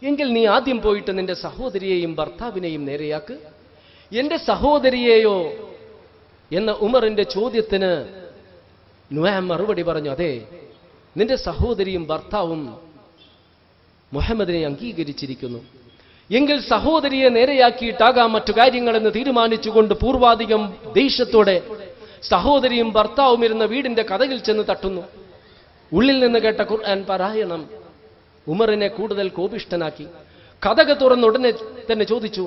എങ്കിൽ നീ ആദ്യം പോയിട്ട് നിന്റെ സഹോദരിയെയും ഭർത്താവിനെയും നേരെയാക്ക്. എന്റെ സഹോദരിയെയോ എന്ന ഉമറിന്റെ ചോദ്യത്തിന് നുആം മറുപടി പറഞ്ഞു, അതെ, നിന്റെ സഹോദരിയും ഭർത്താവും മുഹമ്മദിനെ അംഗീകരിച്ചിരിക്കുന്നു. എങ്കിൽ സഹോദരിയെ നേരെയാക്കിയിട്ടാകാം മറ്റു കാര്യങ്ങളെന്ന് തീരുമാനിച്ചുകൊണ്ട് പൂർവാധികം ദേഷ്യത്തോടെ സഹോദരിയും ഭർത്താവും ഇരുന്ന വീടിന്റെ കതകിൽ ചെന്ന് തട്ടുന്നു. ഉള്ളിൽ നിന്ന് കേട്ട ഖുർആൻ പാരായണം ഉമറിനെ കൂടുതൽ കോപിഷ്ഠനാക്കി. കതക് തുറന്നുടനെ തന്നെ ചോദിച്ചു,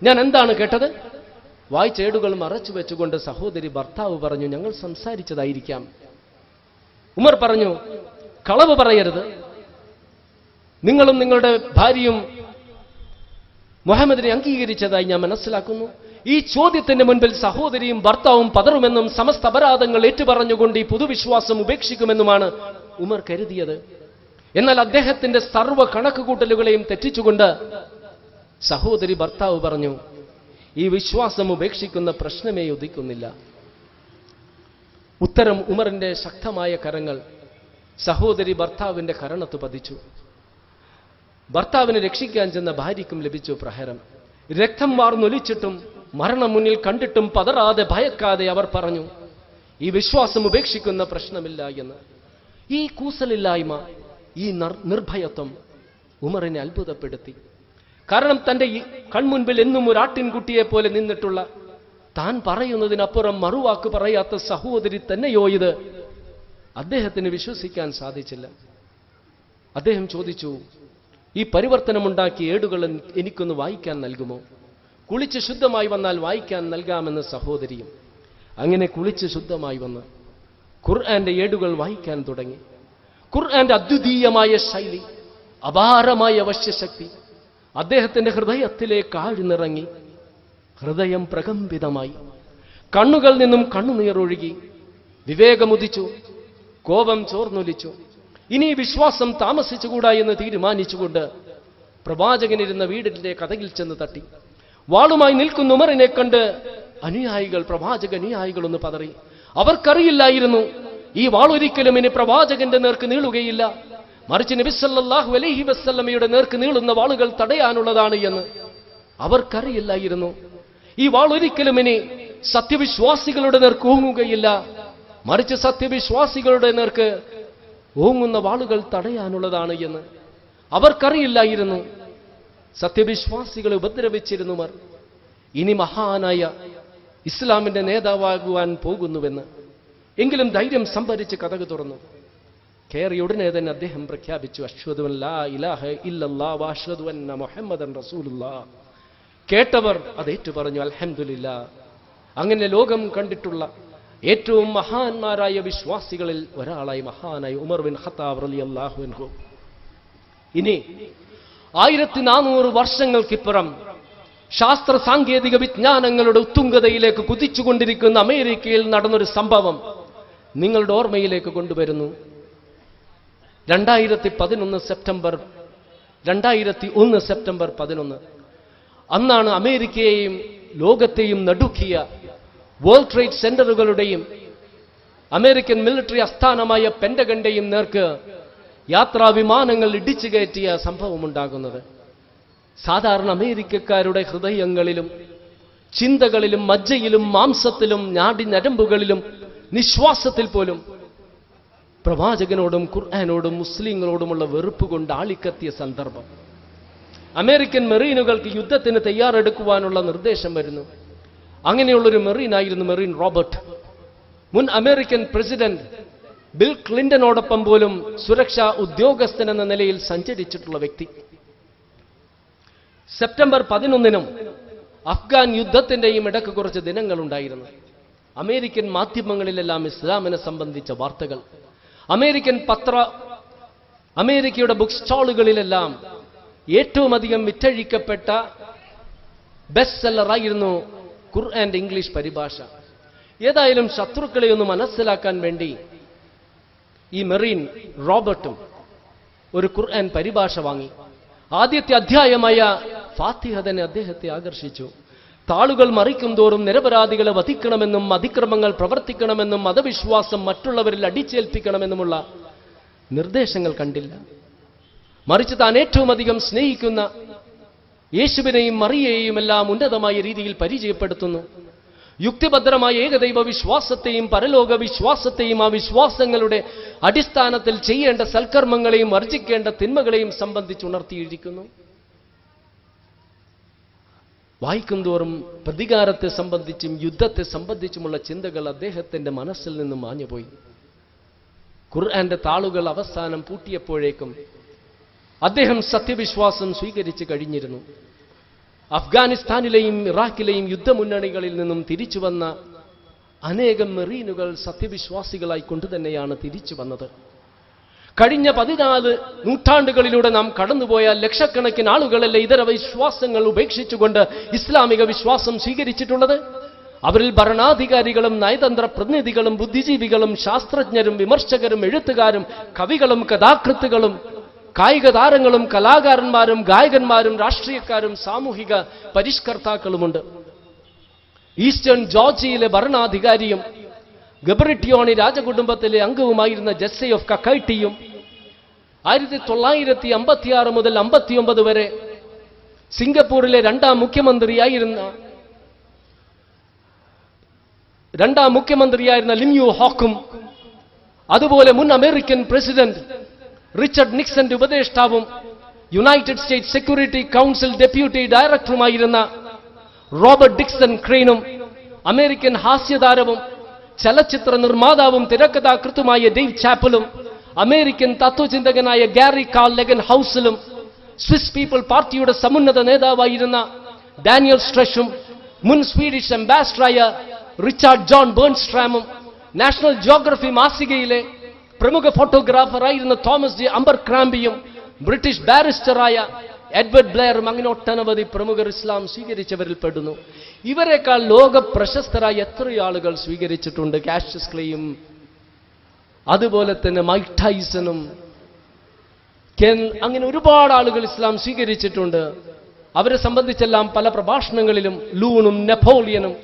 ഞാൻ എന്താണ് കേട്ടത്? വായ്ചേടുകൾ മറച്ചു വെച്ചുകൊണ്ട് സഹോദരി ഭർത്താവ് പറഞ്ഞു, ഞങ്ങൾ സംസാരിച്ചതായിരിക്കാം. ഉമർ പറഞ്ഞു, കളവ് പറയരുത്. നിങ്ങളും നിങ്ങളുടെ ഭാര്യയും മുഹമ്മദിനെ അംഗീകരിച്ചതായി ഞാൻ മനസ്സിലാക്കുന്നു. ഈ ചോദ്യത്തിന്റെ മുൻപിൽ സഹോദരിയും ഭർത്താവും പതറുമെന്നും സമസ്ത അപരാധങ്ങൾ ഏറ്റുപറഞ്ഞുകൊണ്ട് ഈ പൊതുവിശ്വാസം ഉപേക്ഷിക്കുമെന്നുമാണ് ഉമർ കരുതിയത്. എന്നാൽ അദ്ദേഹത്തിന്റെ സർവ്വ കണക്കുകൂട്ടലുകളെയും തെറ്റിച്ചുകൊണ്ട് സഹോദരി ഭർത്താവ് പറഞ്ഞു, ഈ വിശ്വാസം ഉപേക്ഷിക്കുന്ന പ്രശ്നമേ ഉദിക്കുന്നില്ല. ഉത്തരം ഉമറിന്റെ ശക്തമായ കരങ്ങൾ സഹോദരി ഭർത്താവിന്റെ കരണത്ത് പതിച്ചു. ഭർത്താവിനെ രക്ഷിക്കാൻ ചെന്ന ഭാര്യയ്ക്കും ലഭിച്ചു പ്രഹരം. രക്തം വാർന്നൊലിച്ചിട്ടും മരണം മുന്നിൽ കണ്ടിട്ടും പതറാതെ ഭയക്കാതെ അവർ പറഞ്ഞു, ഈ വിശ്വാസം ഉപേക്ഷിക്കുന്ന പ്രശ്നമില്ല എന്ന്. ഈ കൂസലില്ലായ്മ, ഈ നിർഭയത്വം ഉമറിനെ അത്ഭുതപ്പെടുത്തി. കാരണം തന്റെ ഈ കൺമുൻപിൽ എന്നും ഒരു ആട്ടിൻകുട്ടിയെ പോലെ നിന്നിട്ടുള്ള, താൻ പറയുന്നതിനപ്പുറം മറുവാക്ക് പറയാത്ത സഹോദരി തന്നെയോ ഇത്? അദ്ദേഹത്തിന് വിശ്വസിക്കാൻ സാധിച്ചില്ല. അദ്ദേഹം ചോദിച്ചു, ഈ പരിവർത്തനമുണ്ടാക്കിയ ഏടുകൾ എനിക്കൊന്ന് വായിക്കാൻ നൽകുമോ? കുളിച്ച് ശുദ്ധമായി വന്നാൽ വായിക്കാൻ നൽകാമെന്ന് സഹോദരിയും. അങ്ങനെ കുളിച്ച് ശുദ്ധമായി വന്ന് ഖുർആന്റെ ഏടുകൾ വായിക്കാൻ തുടങ്ങി. ഖുർആന്റെ അദ്വിതീയമായ ശൈലി, അപാരമായ വശ്യശക്തി അദ്ദേഹത്തിന്റെ ഹൃദയത്തിലേക്ക് ആഴ്ന്നിറങ്ങി. ഹൃദയം പ്രകമ്പിതമായി, കണ്ണുകളിൽ നിന്നും കണ്ണുനീരൊഴുകി, വിവേകമുദിച്ചു, കോപം ചോർന്നൊലിച്ചു. ഇനി വിശ്വാസം താമസിച്ചുകൂടാ എന്ന് തീരുമാനിച്ചുകൊണ്ട് പ്രവാചകനിരുന്ന വീടിന്റെ കതകിൽ ചെന്ന് തട്ടി. വാളുമായി നിൽക്കുന്ന ഉമറിനെ കണ്ട് അനുയായികൾ, പ്രവാചക അനുയായികളൊന്ന് പതറി. അവർക്കറിയില്ലായിരുന്നു ഈ വാളൊരിക്കലും ഇനി പ്രവാചകന്റെ നേർക്ക് നീളുകയില്ല, മറിച്ച് നബി സല്ലല്ലാഹു അലൈഹി വസല്ലമയുടെ നേർക്ക് നീളുന്ന വാളുകൾ തടയാനുള്ളതാണ് എന്ന്. അവർക്കറിയില്ലായിരുന്നു ഈ വാളൊരിക്കലും ഇനി സത്യവിശ്വാസികളുടെ നേർക്ക് ഓങ്ങുകയില്ല, മറിച്ച് സത്യവിശ്വാസികളുടെ നേർക്ക് ഓങ്ങുന്ന വാളുകൾ തടയാനുള്ളതാണ് എന്ന്. അവർക്കറിയില്ലായിരുന്നു സത്യവിശ്വാസികളെ ഉപദ്രവിച്ചിരുന്നവർ ഇനി മഹാനായ ഇസ്ലാമിന്റെ നേതാവാകുവാൻ പോകുന്നുവെന്ന്. എങ്കിലും ധൈര്യം സംഭരിച്ച് കതക് തുറന്നു. കയറി ഉടനെ തന്നെ അദ്ദേഹം പ്രഖ്യാപിച്ചു, അശ്ഹദു അൻ ലാ ഇലാഹ ഇല്ലല്ലാഹ് വ അശ്ഹദു അന്ന മുഹമ്മദൻ റസൂലുള്ളാഹ്. കേട്ടവർ അതേറ്റു പറഞ്ഞു, അൽഹംദുലില്ലാഹ്. അങ്ങനെ ലോകം കണ്ടിട്ടുള്ള ഏറ്റവും മഹാന്മാരായ വിശ്വാസികളിൽ ഒരാളായി മഹാനായ ഉമർ ബിൻ ഖത്താബ് റളിയല്ലാഹു അൻഹു. ഇനി 1400 വർഷങ്ങൾക്കിപ്പുറം ശാസ്ത്ര സാങ്കേതിക വിജ്ഞാനങ്ങളുടെ ഉത്തുംഗതയിലേക്ക് കുതിച്ചുകൊണ്ടിരിക്കുന്ന അമേരിക്കയിൽ നടന്നൊരു സംഭവം നിങ്ങളുടെ ഓർമ്മയിലേക്ക് കൊണ്ടുവരുന്നു. 2001 സെപ്റ്റംബർ 11 അന്നാണ് അമേരിക്കയെയും ലോകത്തെയും നടുക്കിയ വേൾഡ് ട്രേഡ് സെന്ററുകളുടെയും അമേരിക്കൻ മിലിറ്ററി ആസ്ഥാനമായ പെന്റഗന്റെയും നേർക്ക് യാത്രാ വിമാനങ്ങൾ ഇടിച്ചു കയറ്റിയ സംഭവമുണ്ടാകുന്നത്. സാധാരണ അമേരിക്കക്കാരുടെ ഹൃദയങ്ങളിലും ചിന്തകളിലും മജ്ജയിലും മാംസത്തിലും ഞരമ്പുകളിലും നിശ്വാസത്തിൽ പോലും പ്രവാചകനോടും ഖുർആനോടും മുസ്ലിങ്ങളോടുമുള്ള വെറുപ്പ് കൊണ്ട് ആളിക്കത്തിയ സന്ദർഭം. അമേരിക്കൻ മെറീനുകൾക്ക് യുദ്ധത്തിന് തയ്യാറെടുക്കുവാനുള്ള നിർദ്ദേശം വരുന്നു. അങ്ങനെയുള്ളൊരു മെറീനായിരുന്നു മെറീൻ റോബർട്ട്. മുൻ അമേരിക്കൻ പ്രസിഡന്റ് ബിൽ ക്ലിന്റനോടൊപ്പം പോലും സുരക്ഷാ ഉദ്യോഗസ്ഥൻ എന്ന നിലയിൽ സഞ്ചരിച്ചിട്ടുള്ള വ്യക്തി. സെപ്റ്റംബർ 11 അഫ്ഗാൻ യുദ്ധത്തിന്റെയും ഇടയ്ക്ക് കുറച്ച് ദിനങ്ങളുണ്ടായിരുന്നു. അമേരിക്കൻ മാധ്യമങ്ങളിലെല്ലാം ഇസ്ലാമിനെ സംബന്ധിച്ച വാർത്തകൾ, അമേരിക്കയുടെ ബുക്ക് സ്റ്റാളുകളിലെല്ലാം ഏറ്റവും അധികം വിറ്റഴിക്കപ്പെട്ട ബെസ്റ്റ് സെല്ലറായിരുന്നു ഖുർആന്റെ ഇംഗ്ലീഷ് പരിഭാഷ. ഏതായാലും ശത്രുക്കളെ ഒന്ന് മനസ്സിലാക്കാൻ വേണ്ടി ഈ മെറീൻ റോബർട്ടും ഒരു ഖുർആൻ പരിഭാഷ വാങ്ങി. ആദ്യത്തെ അധ്യായമായ ഫാത്തിഹ തന്നെ അദ്ദേഹത്തെ ആകർഷിച്ചു. താളുകൾ മറിക്കും തോറും നിരപരാധികളെ വധിക്കണമെന്നും അതിക്രമങ്ങൾ പ്രവർത്തിക്കണമെന്നും മതവിശ്വാസം മറ്റുള്ളവരിൽ അടിച്ചേൽപ്പിക്കണമെന്നുമുള്ള നിർദ്ദേശങ്ങൾ കണ്ടില്ല. മറിച്ച് താൻ ഏറ്റവും അധികം സ്നേഹിക്കുന്ന യേശുവിനെയും മറിയയെയും എല്ലാം ഉന്നതമായ രീതിയിൽ പരിചയപ്പെടുത്തുന്നു. യുക്തിഭദ്രമായ ഏകദൈവ വിശ്വാസത്തെയും പരലോക വിശ്വാസത്തെയും ആ വിശ്വാസങ്ങളുടെ അടിസ്ഥാനത്തിൽ ചെയ്യേണ്ട സൽക്കർമ്മങ്ങളെയും വർജിക്കേണ്ട തിന്മകളെയും സംബന്ധിച്ചുണർത്തിയിരിക്കുന്നു. വായിക്കും തോറും പ്രതികാരത്തെ സംബന്ധിച്ചും യുദ്ധത്തെ സംബന്ധിച്ചുമുള്ള ചിന്തകൾ അദ്ദേഹത്തിന്റെ മനസ്സിൽ നിന്നും മാഞ്ഞുപോയി. ഖുർആന്റെ താളുകൾ അവസാനം പൂട്ടിയപ്പോഴേക്കും അദ്ദേഹം സത്യവിശ്വാസം സ്വീകരിച്ചു കഴിഞ്ഞിരുന്നു. അഫ്ഗാനിസ്ഥാനിലെയും ഇറാഖിലെയും യുദ്ധമുന്നണികളിൽ നിന്നും തിരിച്ചു വന്ന അനേകം മെറീനുകൾ സത്യവിശ്വാസികളായി കൊണ്ടുതന്നെയാണ് തിരിച്ചു വന്നത്. കഴിഞ്ഞ 14 നൂറ്റാണ്ടുകളിലൂടെ നാം കടന്നുപോയ ലക്ഷക്കണക്കിന് ആളുകളല്ലേ ഇതര വിശ്വാസങ്ങൾ ഉപേക്ഷിച്ചുകൊണ്ട് ഇസ്ലാമിക വിശ്വാസം സ്വീകരിച്ചിട്ടുള്ളത്. അവരിൽ ഭരണാധികാരികളും നയതന്ത്ര പ്രതിനിധികളും ബുദ്ധിജീവികളും ശാസ്ത്രജ്ഞരും വിമർശകരും എഴുത്തുകാരും കവികളും കഥാകൃത്തുകളും കായിക താരങ്ങളും കലാകാരന്മാരും ഗായകന്മാരും രാഷ്ട്രീയക്കാരും സാമൂഹിക പരിഷ്കർത്താക്കളുമുണ്ട്. ഈസ്റ്റേൺ ജോർജിയയിലെ ഭരണാധികാരിയും ഗബ്രിറ്റിയോണി രാജകുടുംബത്തിലെ അംഗവുമായിരുന്ന ജെസ്സെ ഓഫ് കക്കൈട്ടിയും 1956 മുതൽ 59 വരെ സിംഗപ്പൂരിലെ രണ്ടാം മുഖ്യമന്ത്രിയായിരുന്ന ലിം യു ഹോക്കും, അതുപോലെ മുൻ അമേരിക്കൻ പ്രസിഡന്റ് റിച്ചർഡ് നിക്സന്റെ ഉപദേഷ്ടാവും United States Security Council deputy ഡയറക്ടറുമായിരുന്ന റോബർട്ട് ഡിക്സൺ ക്രെയിനും, അമേരിക്കൻ ഹാസ്യതാരവും ചലച്ചിത്ര നിർമ്മാതാവും തിരക്കഥാകൃത്തുമായ ഡേവ് ചാപ്പലും, അമേരിക്കൻ തത്വചിന്തകനായ ഗാരി കാൾ ലെഗൻ ഹൗസിലും, സ്വിസ് പീപ്പിൾ പാർട്ടിയുടെ സമുന്നത നേതാവായിരുന്ന ഡാനിയൽ സ്ട്രെഷും, മുൻ സ്വീഡിഷ് അംബാസഡറായ റിച്ചാർഡ് ജോൺ ബേൺസ്ട്രാമും, നാഷണൽ ജിയോഗ്രഫി മാസികയിലെ പ്രമുഖ ഫോട്ടോഗ്രാഫറായിരുന്ന തോമസ് ജെ അംബർക്രാംബിയും, ബ്രിട്ടീഷ് ബാരിസ്റ്ററായ എഡ്വേർഡ് ബ്ലെയറും അങ്ങനെ ഒട്ടനവധി പ്രമുഖർ ഇസ്ലാം സ്വീകരിച്ചവരിൽ പെടുന്നു. ഇവരെക്കാൾ ലോക പ്രശസ്തരായ എത്രയോ ആളുകൾ സ്വീകരിച്ചിട്ടുണ്ട്. കാഷ്യസ് ക്ലേയും അതുപോലെ തന്നെ മൈക്ക് ടൈസണും അങ്ങനെ ഒരുപാട് ആളുകൾ ഇസ്ലാം സ്വീകരിച്ചിട്ടുണ്ട്. അവരെ സംബന്ധിച്ചെല്ലാം പല പ്രഭാഷണങ്ങളിലും ലൂണും നെപ്പോളിയനും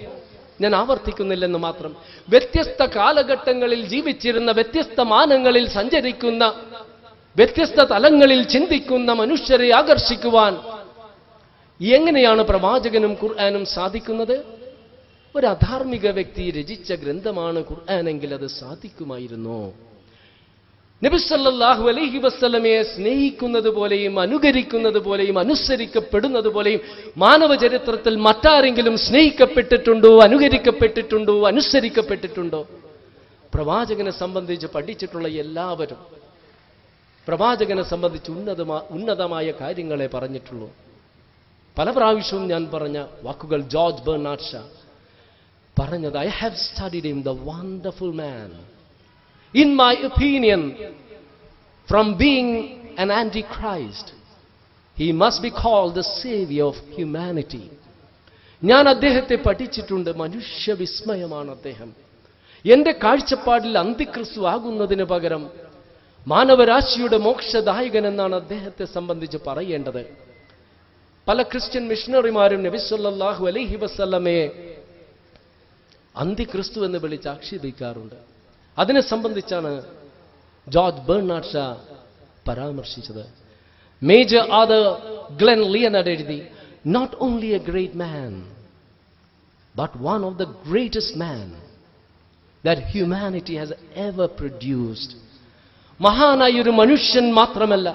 ഞാൻ ആവർത്തിക്കുന്നില്ലെന്ന് മാത്രം. വ്യത്യസ്ത കാലഘട്ടങ്ങളിൽ ജീവിച്ചിരുന്ന, വ്യത്യസ്ത മാനങ്ങളിൽ സഞ്ചരിക്കുന്ന, വ്യത്യസ്ത തലങ്ങളിൽ ചിന്തിക്കുന്ന മനുഷ്യരെ ആകർഷിക്കുവാൻ എങ്ങനെയാണ് പ്രവാചകനും ഖുർആനും സാധിക്കുന്നത്? ഒരു അധാർമിക വ്യക്തി രചിച്ച ഗ്രന്ഥമാണ് ഖുർആനെങ്കിൽ അത് സാധിക്കുമായിരുന്നോ? നബി സല്ലല്ലാഹു അലൈഹി വസല്ലമയെ സ്നേഹിക്കുന്നത് പോലെയും അനുകരിക്കുന്നത് പോലെയും അനുസരിക്കപ്പെടുന്നത് പോലെയും മാനവ ചരിത്രത്തിൽ മറ്റാരെങ്കിലും സ്നേഹിക്കപ്പെട്ടിട്ടുണ്ടോ, അനുകരിക്കപ്പെട്ടിട്ടുണ്ടോ, അനുസരിക്കപ്പെട്ടിട്ടുണ്ടോ? പ്രവാചകനെ സംബന്ധിച്ച് പഠിച്ചിട്ടുള്ള എല്ലാവരും പ്രവാചകനെ സംബന്ധിച്ച് ഉന്നതമായ കാര്യങ്ങളെ പറഞ്ഞിട്ടുള്ളൂ. പല പ്രാവശ്യവും ഞാൻ പറഞ്ഞ വാക്കുകൾ ജോർജ് ബെർണാഡ് ഷാ പറഞ്ഞത്, I have studied him, the wonderful man. In my opinion, from being an antichrist, he must be called the savior of humanity. ഞാൻ അദ്ദേഹത്തെ പഠിച്ചിട്ടുണ്ട്. മനുഷ്യ വിസ്മയമാണ് അദ്ദേഹം. എന്റെ കാഴ്ചപ്പാടിൽ അന്തിക്രിസ്തു ആകുന്നതിന് പകരം മാനവരാശിയുടെ മോക്ഷദായകൻ എന്നാണ് അദ്ദേഹത്തെ സംബന്ധിച്ച് പറയേണ്ടത്. പല ക്രിസ്ത്യൻ മിഷണറിമാരും നബി സല്ലല്ലാഹു അലൈഹി വസല്ലമയെ അന്തിക്രിസ്തു എന്ന് വിളിച്ച് ആക്ഷേപിക്കാറുണ്ട്. അതിനെ സംബന്ധിച്ചാണ് ജോർജ് ബെർണാഡ് ഷാ പരാമർശിച്ചത്. മേജർ ആദർ ഗ്ലെൻ ലിയനാർഡ് എഴുതി, not only a great man but one of the greatest man that humanity has ever produced. മഹാനായ ഒരു മനുഷ്യൻ മാത്രമല്ല,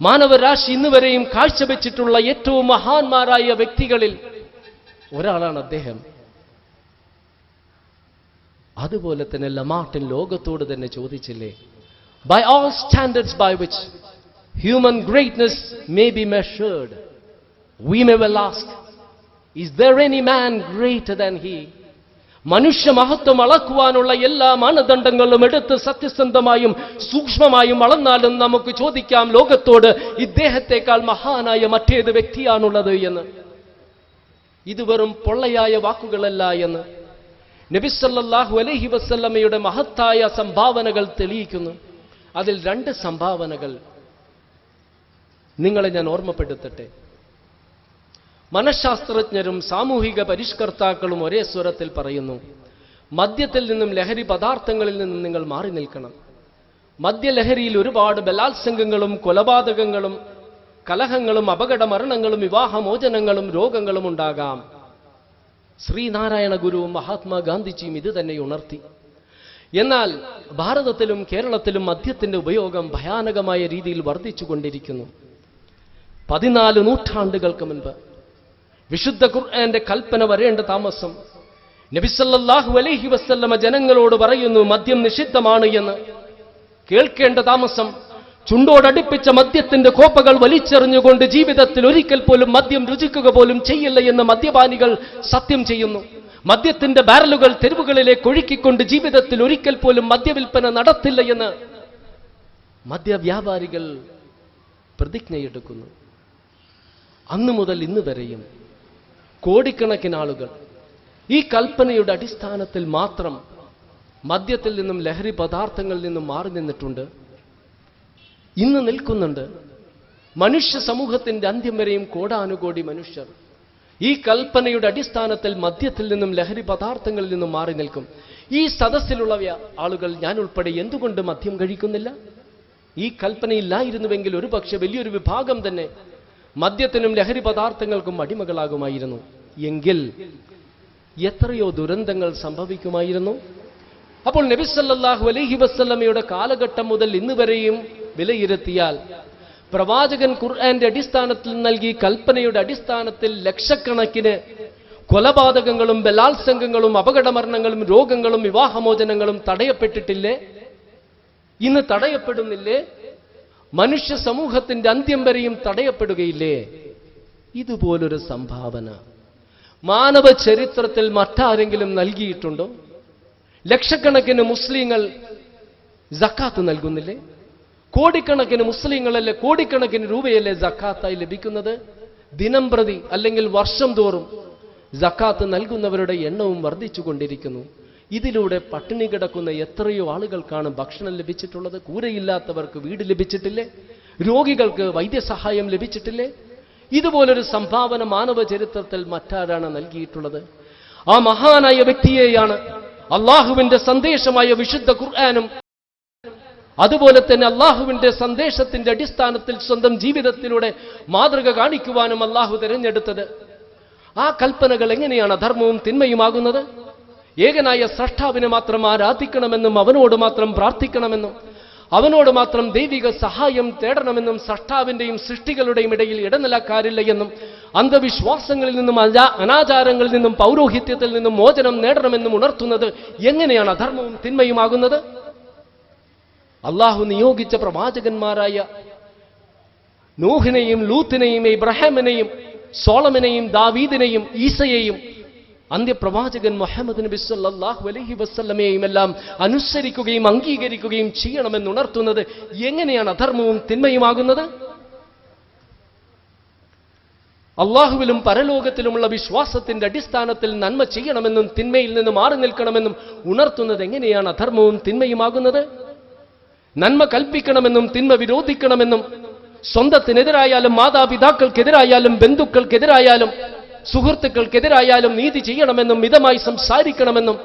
മാനവരാശി ഇന്നുവരെയും കാഴ്ചവെച്ചിട്ടുള്ള ഏറ്റവും മഹാന്മാരായ വ്യക്തികളിൽ ഒരാളാണ് അദ്ദേഹം. അതുപോലെ തന്നെ ലമാർട്ടിൻ ലോകത്തോട് തന്നെ ചോദിച്ചില്ലേ, by all standards by which human greatness may be measured, we may well ask, is there any man greater than he? മനുഷ്യ മഹത്വം അളക്കുവാനുള്ള എല്ലാ മാനദണ്ഡങ്ങളും എടുത്ത് സത്യസന്ധമായും സൂക്ഷ്മമായും അളന്നാലും നമുക്ക് ചോദിക്കാം ലോകത്തോട്, ഇദ്ദേഹത്തെക്കാൾ മഹാനായ മറ്റേത് വ്യക്തിയാണുള്ളത് എന്ന്. ഇത് വെറും പൊള്ളയായ വാക്കുകളല്ല എന്ന് നബി സല്ലല്ലാഹു അലൈഹി വസല്ലമയുടെ മഹത്തായ സംഭാവനകൾ തെളിയിക്കുന്നു. അതിൽ 2 സംഭാവനകൾ നിങ്ങളെ ഞാൻ ഓർമ്മപ്പെടുത്തട്ടെ. മനഃശാസ്ത്രജ്ഞരും സാമൂഹിക പരിഷ്കർത്താക്കളും ഒരേ സ്വരത്തിൽ പറയുന്നു, മദ്യത്തിൽ നിന്നും ലഹരി പദാർത്ഥങ്ങളിൽ നിന്നും നിങ്ങൾ മാറി നിൽക്കണം. മദ്യലഹരിയിൽ ഒരുപാട് ബലാത്സംഗങ്ങളും കൊലപാതകങ്ങളും കലഹങ്ങളും അപകട മരണങ്ങളും വിവാഹമോചനങ്ങളും രോഗങ്ങളും ഉണ്ടാകാം. ശ്രീനാരായണ ഗുരുവും മഹാത്മാഗാന്ധിജിയും ഇത് തന്നെ ഉണർത്തി. എന്നാൽ ഭാരതത്തിലും കേരളത്തിലും മദ്യത്തിന്റെ ഉപയോഗം ഭയാനകമായ രീതിയിൽ വർദ്ധിച്ചുകൊണ്ടിരിക്കുന്നു. 14 നൂറ്റാണ്ടുകൾക്ക് മുൻപ് വിശുദ്ധ ഖുർആന്റെ കൽപ്പന വരേണ്ട താമസം നബി സല്ലല്ലാഹു അലൈഹി വസല്ലമ ജനങ്ങളോട് പറയുന്നു, മദ്യം നിഷിദ്ധമാണ് എന്ന്. കേൾക്കേണ്ട താമസം ചുണ്ടോടടുപ്പിച്ച മദ്യത്തിന്റെ കോപ്പകൾ വലിച്ചെറിഞ്ഞുകൊണ്ട് ജീവിതത്തിൽ ഒരിക്കൽ പോലും മദ്യം രുചിക്കുക പോലും ചെയ്യില്ല എന്ന് മദ്യപാനികൾ സത്യം ചെയ്യുന്നു. മദ്യത്തിന്റെ ബാരലുകൾ തെരുവുകളിലേക്ക് ഒഴുക്കിക്കൊണ്ട് ജീവിതത്തിൽ ഒരിക്കൽ പോലും മദ്യവിൽപ്പന നടത്തില്ല എന്ന് മദ്യവ്യാപാരികൾ പ്രതിജ്ഞയെടുക്കുന്നു. അന്നു മുതൽ ഇന്ന് വരെയും കോടിക്കണക്കിന് ആളുകൾ ഈ കൽപ്പനയുടെ അടിസ്ഥാനത്തിൽ മാത്രം മദ്യത്തിൽ നിന്നും ലഹരി പദാർത്ഥങ്ങളിൽ നിന്നും മാറി നിന്നിട്ടുണ്ട്, ഇന്ന് നിൽക്കുന്നുണ്ട്. മനുഷ്യ സമൂഹത്തിന്റെ അന്ത്യം വരെയും കോടാനുകോടി മനുഷ്യർ ഈ കൽപ്പനയുടെ അടിസ്ഥാനത്തിൽ മദ്യത്തിൽ നിന്നും ലഹരി പദാർത്ഥങ്ങളിൽ നിന്നും മാറി നിൽക്കും. ഈ സദസ്സിലുള്ള ആളുകൾ, ഞാൻ ഉൾപ്പെടെ, എന്തുകൊണ്ട് മദ്യം കഴിക്കുന്നില്ല? ഈ കൽപ്പനയില്ലായിരുന്നുവെങ്കിൽ ഒരുപക്ഷെ വലിയൊരു വിഭാഗം തന്നെ മദ്യത്തിനും ലഹരി പദാർത്ഥങ്ങൾക്കും അടിമകളാകുമായിരുന്നു. എങ്കിൽ എത്രയോ ദുരന്തങ്ങൾ സംഭവിക്കുമായിരുന്നു. അപ്പോൾ നബി സല്ലല്ലാഹു അലൈഹി വസല്ലമയുടെ കാലഘട്ടം മുതൽ ഇന്ന് വരെയും വിലയിരുത്തിയാൽ, പ്രവാചകൻ ഖുർആന്റെ അടിസ്ഥാനത്തിൽ നൽകി കൽപ്പനയുടെ അടിസ്ഥാനത്തിൽ ലക്ഷക്കണക്കിന് കൊലപാതകങ്ങളും ബലാത്സംഗങ്ങളും അപകടമരണങ്ങളും രോഗങ്ങളും വിവാഹമോചനങ്ങളും തടയപ്പെട്ടിട്ടില്ലേ? ഇന്ന് തടയപ്പെടുന്നില്ലേ? മനുഷ്യ സമൂഹത്തിന്റെ അന്ത്യം വരെയും തടയപ്പെടുകയില്ലേ? ഇതുപോലൊരു സംഭാവന മാനവ ചരിത്രത്തിൽ മറ്റാരെങ്കിലും നൽകിയിട്ടുണ്ടോ? ലക്ഷക്കണക്കിന് മുസ്ലിങ്ങൾ സക്കാത്ത് നൽകുന്നില്ലേ? കോടിക്കണക്കിന് മുസ്ലിങ്ങളല്ലേ, കോടിക്കണക്കിന് രൂപയല്ലേ സക്കാത്തായി ലഭിക്കുന്നത്? ദിനം പ്രതി അല്ലെങ്കിൽ വർഷം തോറും സക്കാത്ത് നൽകുന്നവരുടെ എണ്ണവും വർദ്ധിച്ചുകൊണ്ടിരിക്കുന്നു. ഇതിലൂടെ പട്ടിണി കിടക്കുന്ന എത്രയോ ആളുകൾക്കാണ് ഭക്ഷണം ലഭിച്ചിട്ടുള്ളത്. കൂരയില്ലാത്തവർക്ക് വീട് ലഭിച്ചിട്ടില്ലേ? രോഗികൾക്ക് വൈദ്യസഹായം ലഭിച്ചിട്ടില്ലേ? ഇതുപോലൊരു സംഭാവന മാനവ ചരിത്രത്തിൽ മറ്റാരാണ് നൽകിയിട്ടുള്ളത്? ആ മഹാനായ വ്യക്തിയെയാണ് അള്ളാഹുവിന്റെ സന്ദേശമായ വിശുദ്ധ ഖുർആനും അതുപോലെ തന്നെ അള്ളാഹുവിന്റെ സന്ദേശത്തിന്റെ അടിസ്ഥാനത്തിൽ സ്വന്തം ജീവിതത്തിലൂടെ മാതൃക കാണിക്കുവാനും അള്ളാഹു തിരഞ്ഞെടുത്തത്. ആ കൽപ്പനകൾ എങ്ങനെയാണ് അധർമ്മവും തിന്മയുമാകുന്നത്? ഏകനായ സ്രഷ്ടാവിനെ മാത്രം ആരാധിക്കണമെന്നും അവനോട് മാത്രം പ്രാർത്ഥിക്കണമെന്നും അവനോട് മാത്രം ദൈവിക സഹായം തേടണമെന്നും സ്രഷ്ടാവിന്റെയും സൃഷ്ടികളുടെയും ഇടയിൽ ഇടനിലക്കാരില്ല എന്നും അന്ധവിശ്വാസങ്ങളിൽ നിന്നും അനാചാരങ്ങളിൽ നിന്നും പൗരോഹിത്യത്തിൽ നിന്നും മോചനം നേടണമെന്നും ഉണർത്തുന്നത് എങ്ങനെയാണ് അധർമ്മവും തിന്മയുമാകുന്നത്? അള്ളാഹു നിയോഗിച്ച പ്രവാചകന്മാരായ നൂഹിനെയും ലൂത്തിനെയും ഇബ്രാഹിമിനെയും സോളമനെയും ദാവീദിനെയും ഈസയെയും അന്ത്യപ്രവാചകൻ മുഹമ്മദ് നബി സല്ലല്ലാഹു അലൈഹി വസല്ലമയെയും എല്ലാം അനുസരിക്കുകയും അംഗീകരിക്കുകയും ചെയ്യണമെന്ന് ഉണർത്തുന്നത് എങ്ങനെയാണ് അധർമ്മവും തിന്മയുമാകുന്നത്? അള്ളാഹുവിലും പരലോകത്തിലുമുള്ള വിശ്വാസത്തിന്റെ അടിസ്ഥാനത്തിൽ നന്മ ചെയ്യണമെന്നും തിന്മയിൽ നിന്ന് മാറി നിൽക്കണമെന്നും ഉണർത്തുന്നത് എങ്ങനെയാണ് അധർമ്മവും തിന്മയുമാകുന്നത്? നന്മ കൽപ്പിക്കണമെന്നും തിന്മ വിരോധിക്കണമെന്നും സ്വന്തത്തിനെതിരായാലും മാതാപിതാക്കൾക്കെതിരായാലും ബന്ധുക്കൾക്കെതിരായാലും സുഹൃത്തുക്കൾക്കെതിരായാലും നീതി ചെയ്യണമെന്നും മിതമായി സംസാരിക്കണമെന്നും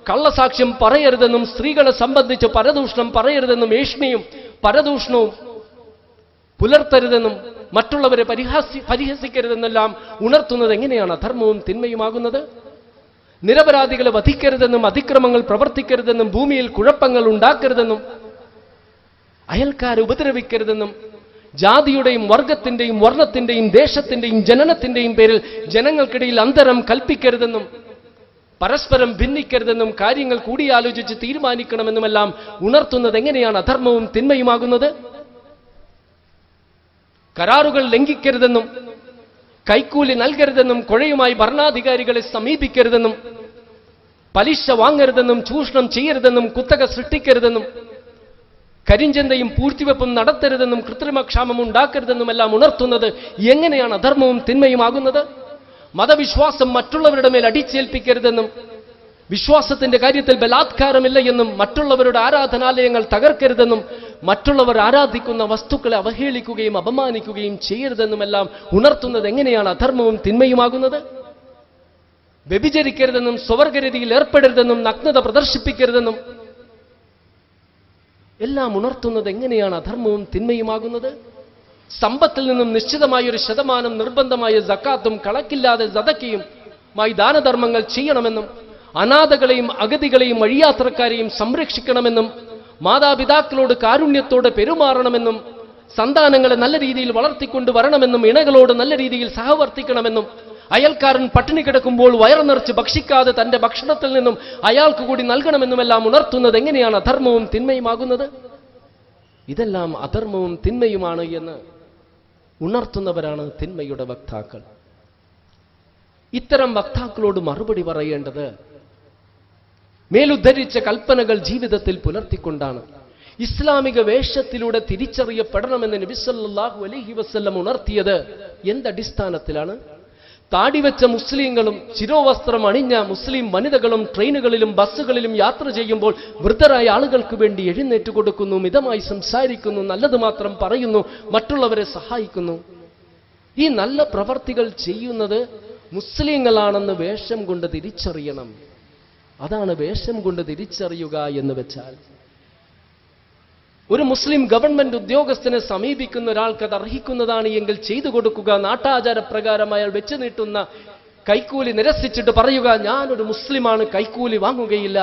കള്ളസാക്ഷ്യം പറയരുതെന്നും സ്ത്രീകളെ സംബന്ധിച്ച് പരദൂഷണം പറയരുതെന്നും ഏഷ്ണിയും പരദൂഷണവും പുലർത്തരുതെന്നും മറ്റുള്ളവരെ പരിഹസിക്കരുതെന്നെല്ലാം ഉണർത്തുന്നത് എങ്ങനെയാണ് അധർമ്മവും തിന്മയുമാകുന്നത്? നിരപരാധികളെ വധിക്കരുതെന്നും അതിക്രമങ്ങൾ പ്രവർത്തിക്കരുതെന്നും ഭൂമിയിൽ കുഴപ്പങ്ങൾ ഉണ്ടാക്കരുതെന്നും അയൽക്കാരെ ഉപദ്രവിക്കരുതെന്നും ജാതിയുടെയും വർഗത്തിന്റെയും വർണ്ണത്തിന്റെയും ദേശത്തിന്റെയും ജനനത്തിന്റെയും പേരിൽ ജനങ്ങൾക്കിടയിൽ അന്തരം കൽപ്പിക്കരുതെന്നും പരസ്പരം ഭിന്നിക്കരുതെന്നും കാര്യങ്ങൾ കൂടിയാലോചിച്ച് തീരുമാനിക്കണമെന്നുമെല്ലാം ഉണർത്തുന്നത് എങ്ങനെയാണ് അധർമ്മവും തിന്മയുമാകുന്നത്? കരാറുകൾ ലംഘിക്കരുതെന്നും കൈക്കൂലി നൽകരുതെന്നും കുഴയുമായി ഭരണാധികാരികളെ സമീപിക്കരുതെന്നും പലിശ വാങ്ങരുതെന്നും ചൂഷണം ചെയ്യരുതെന്നും കുത്തക സൃഷ്ടിക്കരുതെന്നും കരിഞ്ചന്തയും പൂഴ്ത്തിവെപ്പും നടത്തരുതെന്നും കൃത്രിമക്ഷാമം ഉണ്ടാക്കരുതെന്നുമെല്ലാം ഉണർത്തുന്നത് എങ്ങനെയാണ് അധർമ്മവും തിന്മയുമാകുന്നത്? മതവിശ്വാസം മറ്റുള്ളവരുടെ മേൽ അടിച്ചേൽപ്പിക്കരുതെന്നും വിശ്വാസത്തിന്റെ കാര്യത്തിൽ ബലാത്കാരമില്ല എന്നും മറ്റുള്ളവരുടെ ആരാധനാലയങ്ങൾ തകർക്കരുതെന്നും മറ്റുള്ളവർ ആരാധിക്കുന്ന വസ്തുക്കളെ അവഹേളിക്കുകയും അപമാനിക്കുകയും ചെയ്യരുതെന്നുമെല്ലാം ഉണർത്തുന്നത് എങ്ങനെയാണ് അധർമ്മവും തിന്മയുമാകുന്നത്? വ്യഭിചരിക്കരുതെന്നും സ്വവർഗരതിയിൽ ഏർപ്പെടരുതെന്നും നഗ്നത പ്രദർശിപ്പിക്കരുതെന്നും എല്ലാം ഉണർത്തുന്നത് എങ്ങനെയാണ് അധർമ്മവും തിന്മയുമാകുന്നത്? സമ്പത്തിൽ നിന്നും നിശ്ചിതമായൊരു ശതമാനം നിർബന്ധമായ സക്കാത്തും കണക്കില്ലാതെ സദക്കയുമായി ദാനധർമ്മങ്ങൾ ചെയ്യണമെന്നും അനാഥകളെയും അഗതികളെയും വഴിയാത്രക്കാരെയും സംരക്ഷിക്കണമെന്നും മാതാപിതാക്കളോട് കാരുണ്യത്തോടെ പെരുമാറണമെന്നും സന്താനങ്ങളെ നല്ല രീതിയിൽ വളർത്തിക്കൊണ്ടുവരണമെന്നും ഇണകളോട് നല്ല രീതിയിൽ സഹവർത്തിക്കണമെന്നും അയൽക്കാരൻ പട്ടിണി കിടക്കുമ്പോൾ വയറു നിറച്ച് ഭക്ഷിക്കാതെ തന്റെ ഭക്ഷണത്തിൽ നിന്നും അയാൾക്ക് കൂടി നൽകണമെന്നുമെല്ലാം ഉണർത്തുന്നത് എങ്ങനെയാണ് അധർമ്മവും തിന്മയുമാകുന്നത്? ഇതെല്ലാം അധർമ്മവും തിന്മയുമാണ് എന്ന് ഉണർത്തുന്നവരാണ് തിന്മയുടെ വക്താക്കൾ. ഇത്തരം വക്താക്കളോട് മറുപടി പറയേണ്ടത് മേലുദ്ധരിച്ച കൽപ്പനകൾ ജീവിതത്തിൽ പുലർത്തിക്കൊണ്ടാണ്. ഇസ്ലാമിക വേഷത്തിലൂടെ തിരിച്ചറിയപ്പെടണമെന്ന് നബി സല്ലല്ലാഹു അലൈഹി വസല്ലം ഉണർത്തിയത് എന്തടിസ്ഥാനത്തിലാണ്? താടിവെച്ച മുസ്ലിങ്ങളും ശിരോവസ്ത്രം അണിഞ്ഞ മുസ്ലിം വനിതകളും ട്രെയിനുകളിലും ബസ്സുകളിലും യാത്ര ചെയ്യുമ്പോൾ വൃദ്ധരായ ആളുകൾക്ക് വേണ്ടി എഴുന്നേറ്റ് കൊടുക്കുന്നു, മിതമായി സംസാരിക്കുന്നു, നല്ലത് മാത്രം പറയുന്നു, മറ്റുള്ളവരെ സഹായിക്കുന്നു. ഈ നല്ല പ്രവർത്തികൾ ചെയ്യുന്നത് മുസ്ലിങ്ങളാണെന്ന് വേഷം കൊണ്ട് തിരിച്ചറിയണം. അതാണ് വേഷം കൊണ്ട് തിരിച്ചറിയുക എന്ന് വെച്ചാൽ. ഒരു മുസ്ലിം ഗവൺമെന്റ് ഉദ്യോഗസ്ഥനെ സമീപിക്കുന്ന ഒരാൾക്ക് അത് അർഹിക്കുന്നതാണ് എങ്കിൽ ചെയ്തു കൊടുക്കുക. നാട്ടാചാരപ്രകാരം അയാൾ വെച്ചു നീട്ടുന്ന കൈക്കൂലി നിരസിച്ചിട്ട് പറയുക, ഞാനൊരു മുസ്ലിമാണ്, കൈക്കൂലി വാങ്ങുകയില്ല.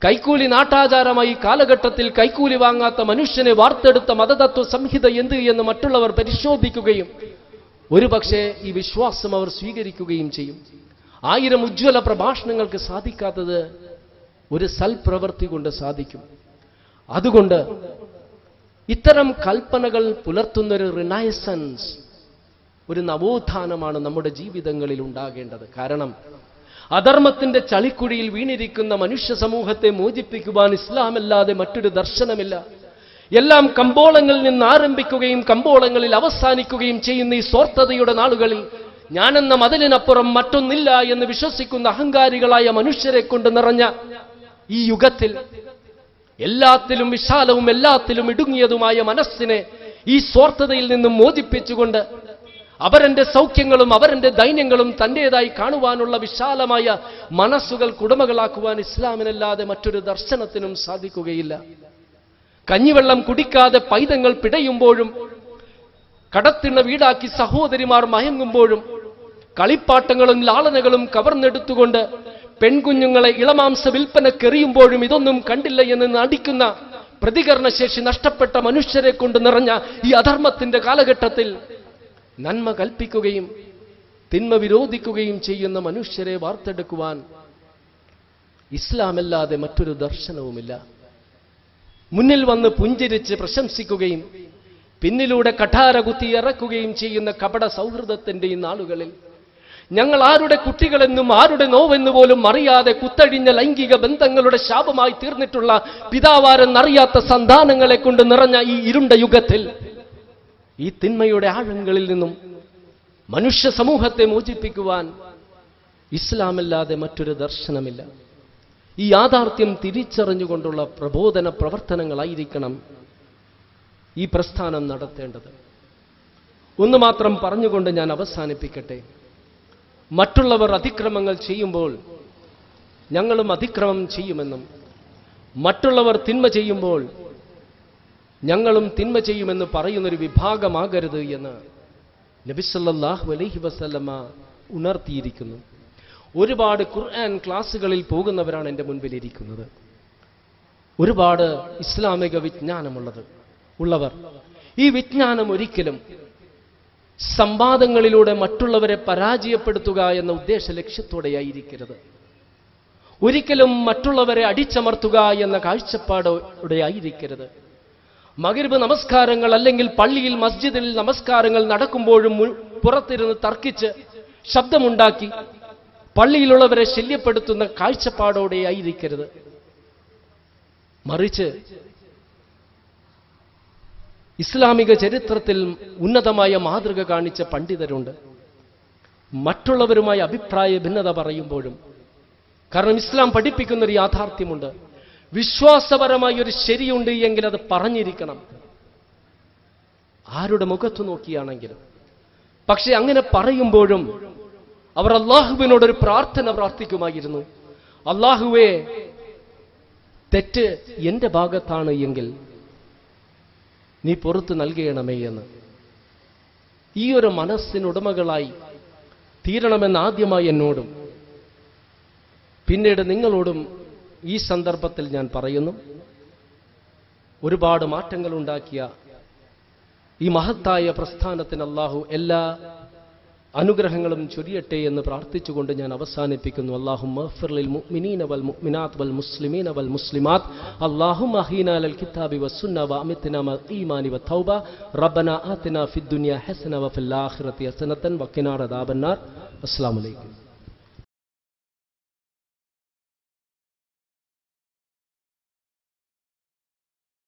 കൈക്കൂലി നാട്ടാചാരമായി കാലഘട്ടത്തിൽ കൈക്കൂലി വാങ്ങാത്ത മനുഷ്യനെ വാർത്തെടുത്ത മതതത്വ സംഹിത എന്ത് എന്ന് മറ്റുള്ളവർ പരിശോധിക്കുകയും ഒരുപക്ഷെ ഈ വിശ്വാസം അവർ സ്വീകരിക്കുകയും ചെയ്യും. 1000 ഉജ്ജ്വല പ്രഭാഷണങ്ങൾക്ക് സാധിക്കാത്തത് ഒരു സൽപ്രവൃത്തി കൊണ്ട് സാധിക്കും. അതുകൊണ്ട് ഇത്തരം കൽപ്പനകൾ പുലർത്തുന്നൊരു റിനൈസൻസ്, ഒരു നവോത്ഥാനമാണ് നമ്മുടെ ജീവിതങ്ങളിൽ ഉണ്ടാകേണ്ടത്. കാരണം അധർമ്മത്തിന്റെ ചളിക്കുഴിയിൽ വീണിരിക്കുന്ന മനുഷ്യ സമൂഹത്തെ മോചിപ്പിക്കുവാൻ ഇസ്ലാമല്ലാതെ മറ്റൊരു ദർശനമില്ല. എല്ലാം കമ്പോളങ്ങളിൽ നിന്ന് ആരംഭിക്കുകയും കമ്പോളങ്ങളിൽ അവസാനിക്കുകയും ചെയ്യുന്ന ഈ സ്വാർത്ഥതയുടെ നാളുകളിൽ ഞാനെന്ന മതിലിനപ്പുറം മറ്റൊന്നില്ല എന്ന് വിശ്വസിക്കുന്ന അഹങ്കാരികളായ മനുഷ്യരെ കൊണ്ട് നിറഞ്ഞ ഈ യുഗത്തിൽ എല്ലാത്തിലും വിശാലവും എല്ലാത്തിലും ഇടുങ്ങിയതുമായ മനസ്സിനെ ഈ സ്വാർത്ഥതയിൽ നിന്നും മോചിപ്പിച്ചുകൊണ്ട് അവരന്റെ സൗഖ്യങ്ങളും അവരന്റെ ദൈന്യങ്ങളും തന്റേതായി കാണുവാനുള്ള വിശാലമായ മനസ്സുകൾ കുടമകളാക്കുവാൻ ഇസ്ലാമിനല്ലാതെ മറ്റൊരു ദർശനത്തിനും സാധിക്കുകയില്ല. കഞ്ഞിവെള്ളം കുടിക്കാതെ പൈതങ്ങൾ പിടയുമ്പോഴും കടത്തിണ്ണ വീടാക്കി സഹോദരിമാർ മയങ്ങുമ്പോഴും കളിപ്പാട്ടങ്ങളും ലാളനകളും കവർന്നെടുത്തുകൊണ്ട് പെൺകുഞ്ഞുങ്ങളെ ഇളമാംസ വിൽപ്പനക്കെറിയുമ്പോഴും ഇതൊന്നും കണ്ടില്ല എന്ന് നടിക്കുന്ന പ്രതികരണശേഷി നഷ്ടപ്പെട്ട മനുഷ്യരെ കൊണ്ട് നിറഞ്ഞ ഈ അധർമ്മത്തിന്റെ കാലഘട്ടത്തിൽ നന്മ കൽപ്പിക്കുകയും തിന്മ വിരോധിക്കുകയും ചെയ്യുന്ന മനുഷ്യരെ വാർത്തെടുക്കുവാൻ ഇസ്ലാമല്ലാതെ മറ്റൊരു ദർശനവുമില്ല. മുന്നിൽ വന്ന് പുഞ്ചിരിച്ച് പ്രശംസിക്കുകയും പിന്നിലൂടെ കഠാര കുത്തി ഇറക്കുകയും ചെയ്യുന്ന കപട സൗഹൃദത്തിന്റെ ഈ നാളുകളിൽ ഞങ്ങൾ ആരുടെ കുട്ടികളെന്നും ആരുടെ നോവെന്നു പോലും അറിയാതെ കുത്തഴിഞ്ഞ ലൈംഗിക ബന്ധങ്ങളുടെ ശാപമായി തീർന്നിട്ടുള്ള പിതാവാരെന്നറിയാത്ത സന്താനങ്ങളെ കൊണ്ട് നിറഞ്ഞ ഈ ഇരുണ്ട യുഗത്തിൽ ഈ തിന്മയുടെ ആഴങ്ങളിൽ നിന്നും മനുഷ്യ സമൂഹത്തെ മോചിപ്പിക്കുവാൻ ഇസ്ലാമല്ലാതെ മറ്റൊരു ദർശനമില്ല. ഈ യാഥാർത്ഥ്യം തിരിച്ചറിഞ്ഞുകൊണ്ടുള്ള പ്രബോധന പ്രവർത്തനങ്ങളായിരിക്കണം ഈ പ്രസ്ഥാനം നടത്തേണ്ടത്. ഒന്ന് മാത്രം പറഞ്ഞുകൊണ്ട് ഞാൻ അവസാനിപ്പിക്കട്ടെ. മറ്റുള്ളവർ അതിക്രമങ്ങൾ ചെയ്യുമ്പോൾ ഞങ്ങളും അതിക്രമം ചെയ്യുമെന്നും മറ്റുള്ളവർ തിന്മ ചെയ്യുമ്പോൾ ഞങ്ങളും തിന്മ ചെയ്യുമെന്ന് പറയുന്നൊരു വിഭാഗമാകരുത് എന്ന് നബി സല്ലല്ലാഹു അലൈഹി വസല്ലമ ഉണർത്തിയിരിക്കുന്നു. ഒരുപാട് ഖുർആൻ ക്ലാസ്സുകളിൽ പോകുന്നവരാണ് എൻ്റെ മുൻപിലിരിക്കുന്നത്. ഒരുപാട് ഇസ്ലാമിക വിജ്ഞാനമുള്ളവർ. ഈ വിജ്ഞാനം ഒരിക്കലും സംവാദങ്ങളിലൂടെ മറ്റുള്ളവരെ പരാജയപ്പെടുത്തുക എന്ന ഉദ്ദേശ ലക്ഷ്യത്തോടെയായിരിക്കരുത്. ഒരിക്കലും മറ്റുള്ളവരെ അടിച്ചമർത്തുക എന്ന കാഴ്ചപ്പാടോടെ ആയിരിക്കരുത്. മഗ്രിബ് നമസ്കാരങ്ങൾ അല്ലെങ്കിൽ പള്ളിയിൽ മസ്ജിദിൽ നമസ്കാരങ്ങൾ നടക്കുമ്പോഴും പുറത്തിരുന്ന് തർക്കിച്ച് ശബ്ദമുണ്ടാക്കി പള്ളിയിലുള്ളവരെ ശല്യപ്പെടുത്തുന്ന കാഴ്ചപ്പാടോടെ ആയിരിക്കരുത്. മറിച്ച് ഇസ്ലാമിക ചരിത്രത്തിൽ ഉന്നതമായ മാതൃക കാണിച്ച പണ്ഡിതരുണ്ട്. മറ്റുള്ളവരുമായി അഭിപ്രായ ഭിന്നത പറയുമ്പോഴും, കാരണം ഇസ്ലാം പഠിപ്പിക്കുന്നൊരു യാഥാർത്ഥ്യമുണ്ട്, വിശ്വാസപരമായ ഒരു ശരിയുണ്ട് എങ്കിൽ അത് പറഞ്ഞിരിക്കണം, ആരുടെ മുഖത്ത് നോക്കിയാണെങ്കിലും. പക്ഷെ അങ്ങനെ പറയുമ്പോഴും അവർ അള്ളാഹുവിനോടൊരു പ്രാർത്ഥന പ്രാർത്ഥിക്കുമായിരുന്നു, അള്ളാഹുവേ, തെറ്റ് എന്റെ ഭാഗത്താണ് എങ്കിൽ നീ പുറത്തു നൽകണമേ എന്ന്. ഈ ഒരു മനസ്സിനുടമകളായി തീരണമെന്ന് ആദ്യമായി എന്നോടും പിന്നീട് നിങ്ങളോടും ഈ സന്ദർഭത്തിൽ ഞാൻ പറയുന്നു. ഒരുപാട് മാറ്റങ്ങൾ ഉണ്ടാക്കിയ ഈ മഹത്തായ പ്രസ്ഥാനത്തിന് അല്ലാഹു എല്ലാ അനുഗ്രഹങ്ങളും ചൊരിയട്ടെ എന്ന് പ്രാർത്ഥിച്ചുകൊണ്ട് ഞാൻ അവസാനിപ്പിക്കുന്നു. അല്ലാഹുമ്മ ഗ്ഫിർ ലിൽ മുഅ്മിനീന വൽ മുഅ്മിനാത്ത് വൽ മുസ്ലിമീന വൽ മുസ്ലിമാത്ത് അല്ലാഹുമ്മ അഹീനാ അലൽ കിതാബി വസ്സുന്ന വഅമിത്നാ മഅൽ ഈമാനി വത്തൗബ റബ്ബനാ ആതിനാ ഫിദ് ദുനിയ ഹസന വഫിൽ ആഖിറതി ഹസനതൻ വഖിനാ അദാബന്നാർ. അസ്സലാമു അലൈക്കും.